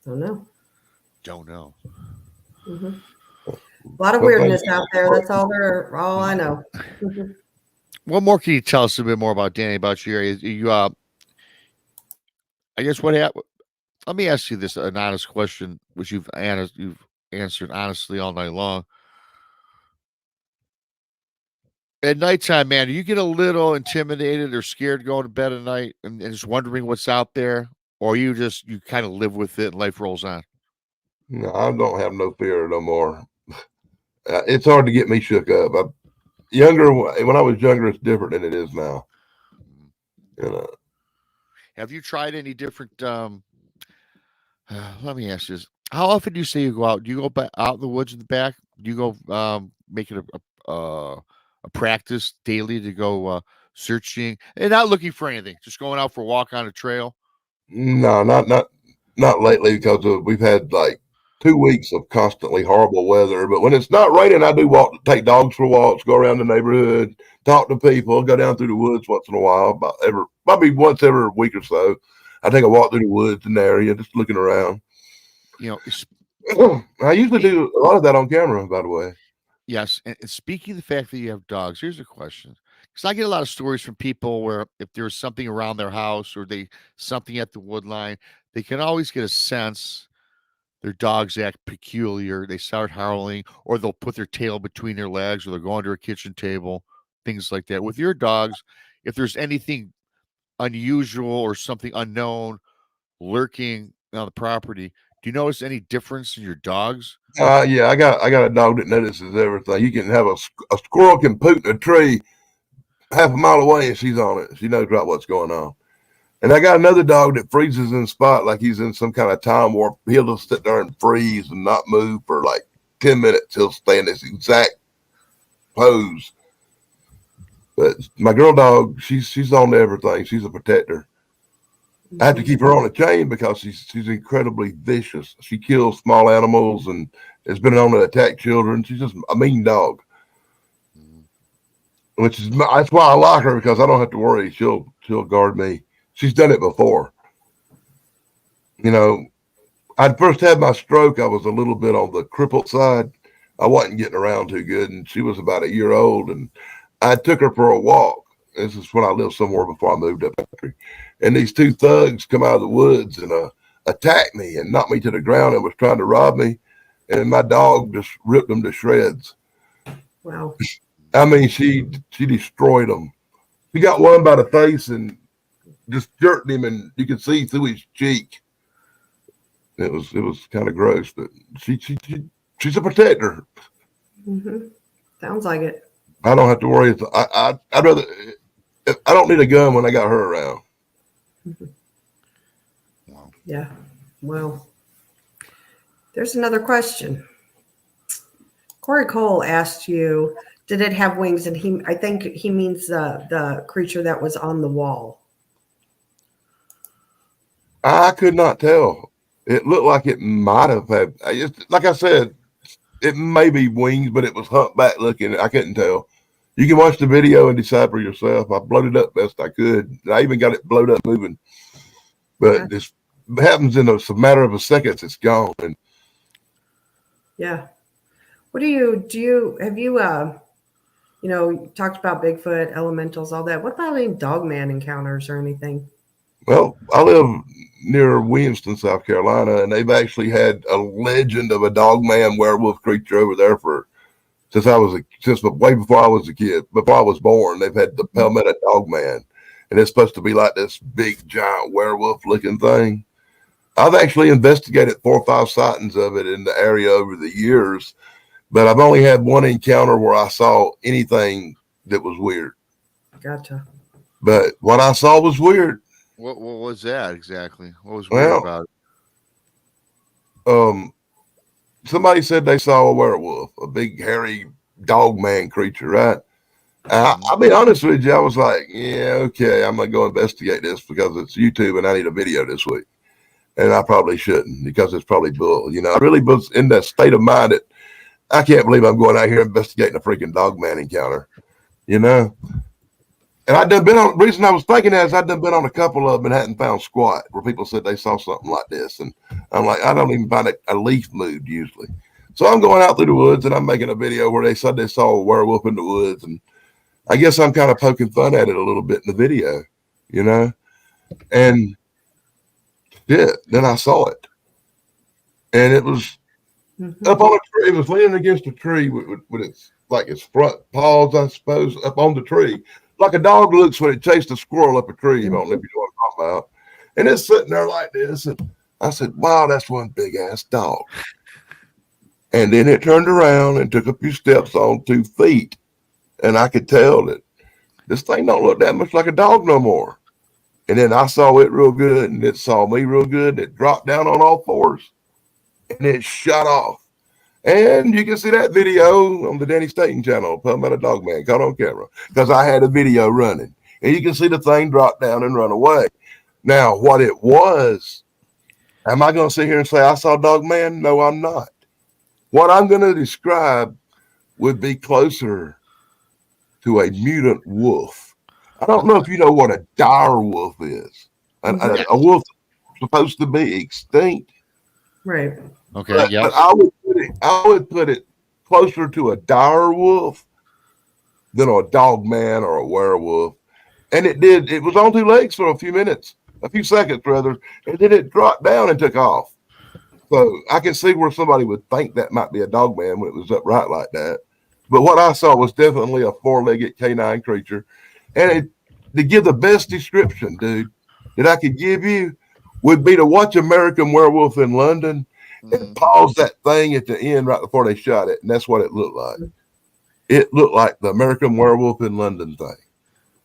Don't know. Don't know. Mm-hmm. A lot of weirdness out there. That's all I know. What more can you tell us a bit more about Danny, about your area? I guess what happened. Let me ask you this: an honest question, which you've answered honestly all night long. At nighttime, man, do you get a little intimidated or scared going to bed at night and just wondering what's out there, or you kind of live with it and life rolls on? No, I don't have no fear no more. It's hard to get me shook up. When I was younger, it's different than it is now. You know. Have you tried any different? Let me ask you this: how often do you say you go out? Do you go out in the woods in the back? Do you go make it a practice daily to go searching and not looking for anything, just going out for a walk on a trail? No, not lately because we've had like 2 weeks of constantly horrible weather. But when it's not raining, I do take dogs for walks, go around the neighborhood, talk to people, go down through the woods once in a while. Probably once every week or so, I take a walk through the woods in the area, just looking around. You know, I usually do a lot of that on camera, by the way. yes, and speaking of the fact that you have dogs, here's a question. Because I get a lot of stories from people where if there's something around their house or something at the wood line, they can always get a sense their dogs act peculiar. They start howling, or they'll put their tail between their legs, or they'll go under a kitchen table, things like that. With your dogs, if there's anything unusual or something unknown lurking on the property, do you notice any difference in your dogs? Yeah, I got a dog that notices everything. You can have a squirrel can poop in a tree half a mile away, and she's on it. She knows right what's going on. And I got another dog that freezes in the spot like he's in some kind of time warp. He'll just sit there and freeze and not move for like 10 minutes. He'll stay in this exact pose. But my girl dog, she's on to everything. She's a protector. I have to keep her on a chain because she's incredibly vicious. She kills small animals and has been known to attack children. She's just a mean dog. That's why I like her, because I don't have to worry. She'll guard me. She's done it before. You know, I'd first had my stroke. I was a little bit on the crippled side. I wasn't getting around too good, and she was about a year old, and I took her for a walk. This is when I lived somewhere before I moved up the country. And these two thugs come out of the woods and attacked me and knocked me to the ground and was trying to rob me. And my dog just ripped them to shreds. Wow. I mean, she destroyed them. She got one by the face and just jerked him, and you could see through his cheek. It was kind of gross, but she's a protector. Mm-hmm. Sounds like it. I don't have to worry. I'd rather. I don't need a gun when I got her around. Mm-hmm. Wow. Yeah. Well, there's another question. Corey Cole asked you, did it have wings? And I think he means the creature that was on the wall. I could not tell. It looked like it might have had, like I said, it may be wings, but it was humpback looking. I couldn't tell. You can watch the video and decide for yourself. I blowed it up best I could. I even got it blowed up moving. But this happens in a matter of a second. It's gone. And yeah. What have you you talked about Bigfoot, elementals, all that. What about any dogman encounters or anything? Well, I live near Williamston, South Carolina, and they've actually had a legend of a dogman werewolf creature over there since way before I was a kid. Before I was born, they've had the Palmetto Dogman, and it's supposed to be like this big giant werewolf looking thing. I've actually investigated 4 or 5 sightings of it in the area over the years, but I've only had one encounter where I saw anything that was weird. Gotcha. But what I saw was weird. What was that exactly? What was weird about it? Somebody said they saw a werewolf, a big hairy dog man creature, right? I'll be honest with you, I was like, yeah, okay, I'm gonna go investigate this because it's YouTube and I need a video this week. And I probably shouldn't, because it's probably bull. I really was in that state of mind that I can't believe I'm going out here investigating a freaking dog man encounter. And I'd done been on, reason I was thinking that is I'd done been on a couple of them and hadn't found squat where people said they saw something like this. And I'm like, I don't even find a leaf moved usually. So I'm going out through the woods and I'm making a video where they said they saw a werewolf in the woods. And I guess I'm kind of poking fun at it a little bit in the video, you know? And yeah, then I saw it. And it was up on a tree. It was leaning against a tree with its, like its front paws, I suppose, up on the tree. Like a dog looks when it chased a squirrel up a tree. You don't know if you know what I'm talking about. And it's sitting there like this. And I said, wow, that's one big ass dog. And then it turned around and took a few steps on 2 feet. And I could tell that this thing don't look that much like a dog no more. And then I saw it real good and it saw me real good. It dropped down on all fours and it shot off. And you can see that video on the Danny Staton channel, talking about a dog man caught on camera, because I had a video running. And you can see the thing drop down and run away. Now, what it was, am I going to sit here and say I saw dog man? No, I'm not. What I'm going to describe would be closer to a mutant wolf. I don't know if you know what a dire wolf is. A wolf supposed to be extinct. Right. Okay. But I would put it closer to a dire wolf than a dog man or a werewolf. And it was on 2 legs for a few seconds rather, and then it dropped down and took off. So I can see where somebody would think that might be a dog man when it was upright like that. But what I saw was definitely a 4-legged canine creature. And to give the best description, dude, that I could give you would be to watch American Werewolf in London and pause that thing at the end right before they shot it. And that's what it looked like. It looked like the American Werewolf in London thing,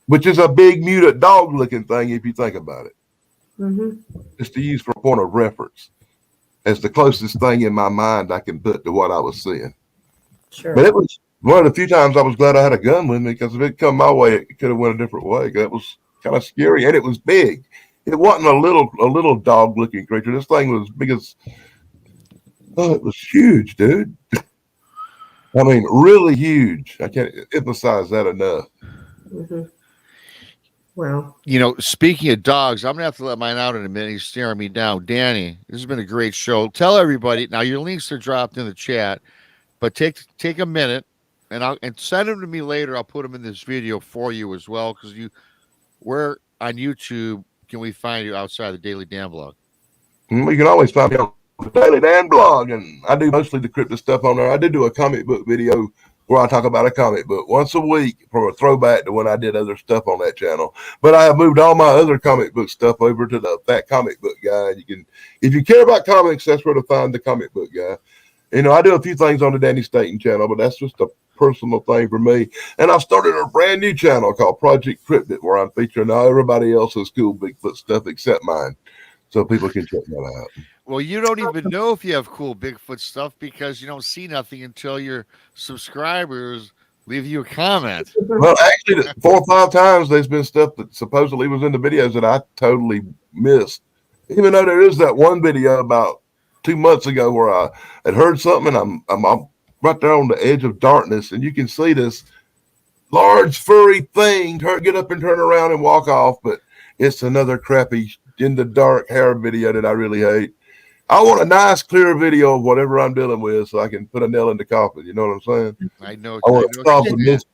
which is a big mutant dog looking thing if you think about it. Just to use for a point of reference as the closest thing in my mind I can put to what I was seeing. Sure. But it was one of the few times I was glad I had a gun with me, because if it come my way, it could have went a different way. That was kind of scary, and it was big. It wasn't a little dog looking creature. This thing was big as, it was huge, dude. I mean, really huge. I can't emphasize that enough. Well, speaking of dogs, I'm gonna have to let mine out in a minute. He's staring me down. Danny, this has been a great show. Tell everybody now. Your links are dropped in the chat, but take a minute and send them to me later. I'll put them in this video for you as well, because we're on YouTube. Can we find you outside the Daily Dan blog? You can always find me on the Daily Dan blog, and I do mostly the cryptid stuff on there. I did do a comic book video where I talk about a comic book once a week for a throwback to when I did other stuff on that channel. But I have moved all my other comic book stuff over to the Fat Comic Book Guy. You can, if you care about comics, that's where to find the Comic Book Guy. I do a few things on the Danny Staton channel, but that's just a personal thing for me. And I've started a brand new channel called Project Cryptid, where I'm featuring all everybody else's cool Bigfoot stuff except mine, so people can check that out. Well, you don't even know if you have cool Bigfoot stuff, because you don't see nothing until your subscribers leave you a comment. Well, actually, 4 or 5 times there's been stuff that supposedly was in the videos that I totally missed. Even though there is that one video about 2 months ago where I had heard something, and I'm right there on the edge of darkness, and you can see this large furry thing get up and turn around and walk off, but it's another crappy in the dark hair video that I really hate. I want a nice clear video of whatever I'm dealing with so I can put a nail in the coffin. You know what I'm saying? I know. I want to solve the mystery.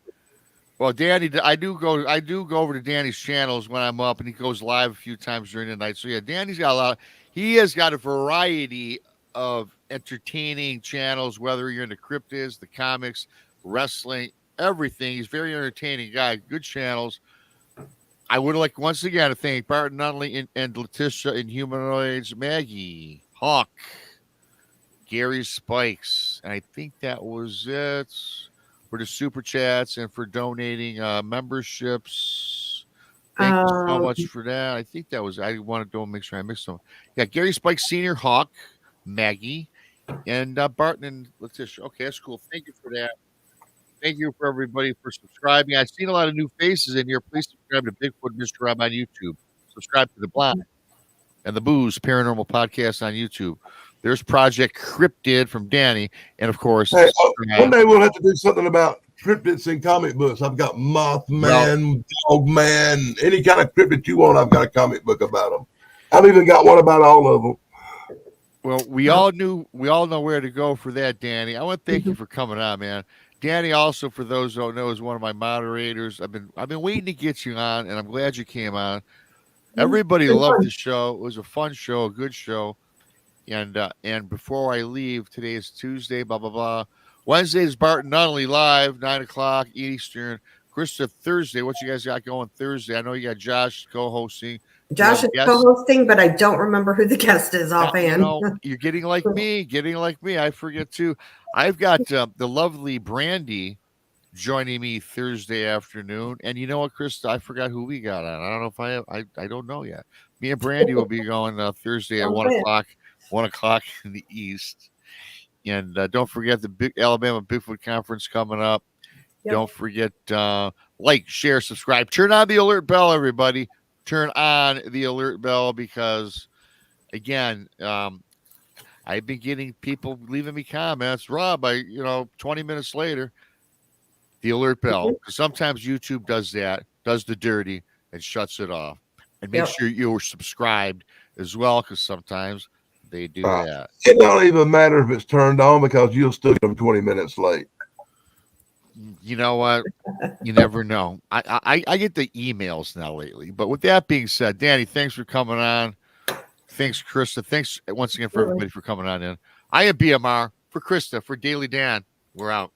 Well, Danny, I do go over to Danny's channels when I'm up, and he goes live a few times during the night. So yeah, Danny's got a lot. He has got a variety of entertaining channels, whether you're into cryptids, the comics, wrestling, everything. He's a very entertaining guy. Good channels. I would like once again to thank Barton Nunley and Letitia in Humanoids, Maggie, Hawk, Gary Spikes, and I think that was it for the super chats and for donating memberships. Thank you so much for that. I think that was. I wanted to make sure I missed some. Yeah, Gary Spikes Senior, Hawk, Maggie, and Barton and Letitia. Okay, that's cool. Thank you for that. Thank you for everybody for subscribing. I've seen a lot of new faces in here. Please subscribe to Bigfoot Mr. Rob on YouTube. Subscribe to the blog and the Booze Paranormal Podcast on YouTube. There's Project Cryptid from Danny, and of course, one day we'll have to do something about cryptids in comic books. I've got Mothman, Dogman, any kind of cryptid you want. I've got a comic book about them. I've even got one about all of them. Well, we all know where to go for that, Danny. I want to thank you for coming on, man. Danny, also, for those who don't know, is one of my moderators. I've been waiting to get you on, and I'm glad you came on. Everybody loved the show. It was a fun show, a good show. And before I leave, today is Tuesday, blah blah blah. Wednesday is Barton Nunnally live, 9:00 Eastern. Krista, Thursday. What you guys got going Thursday? I know you got Josh co-hosting. Josh is co-hosting, but I don't remember who the guest is offhand. You're getting like me. I forget too. I've got the lovely Brandy joining me Thursday afternoon. And you know what, Krista? I forgot who we got on. I don't know if I don't know yet. Me and Brandy will be going Thursday at 1:00 in the East. And don't forget the big Alabama Bigfoot Conference coming up. Yep. Don't forget, like, share, subscribe. Turn on the alert bell, everybody. Turn on the alert bell because, again, I've been getting people leaving me comments. Rob, 20 minutes later, the alert bell. Because sometimes YouTube does the dirty, and shuts it off. And make sure you're subscribed as well, because sometimes they do that. It don't even matter if it's turned on because you'll still get them 20 minutes late. You know what? You never know. I get the emails now lately. But with that being said, Danny, thanks for coming on. Thanks, Krista. Thanks once again for everybody for coming on in. I am BMR for Krista, for Daily Dan. We're out.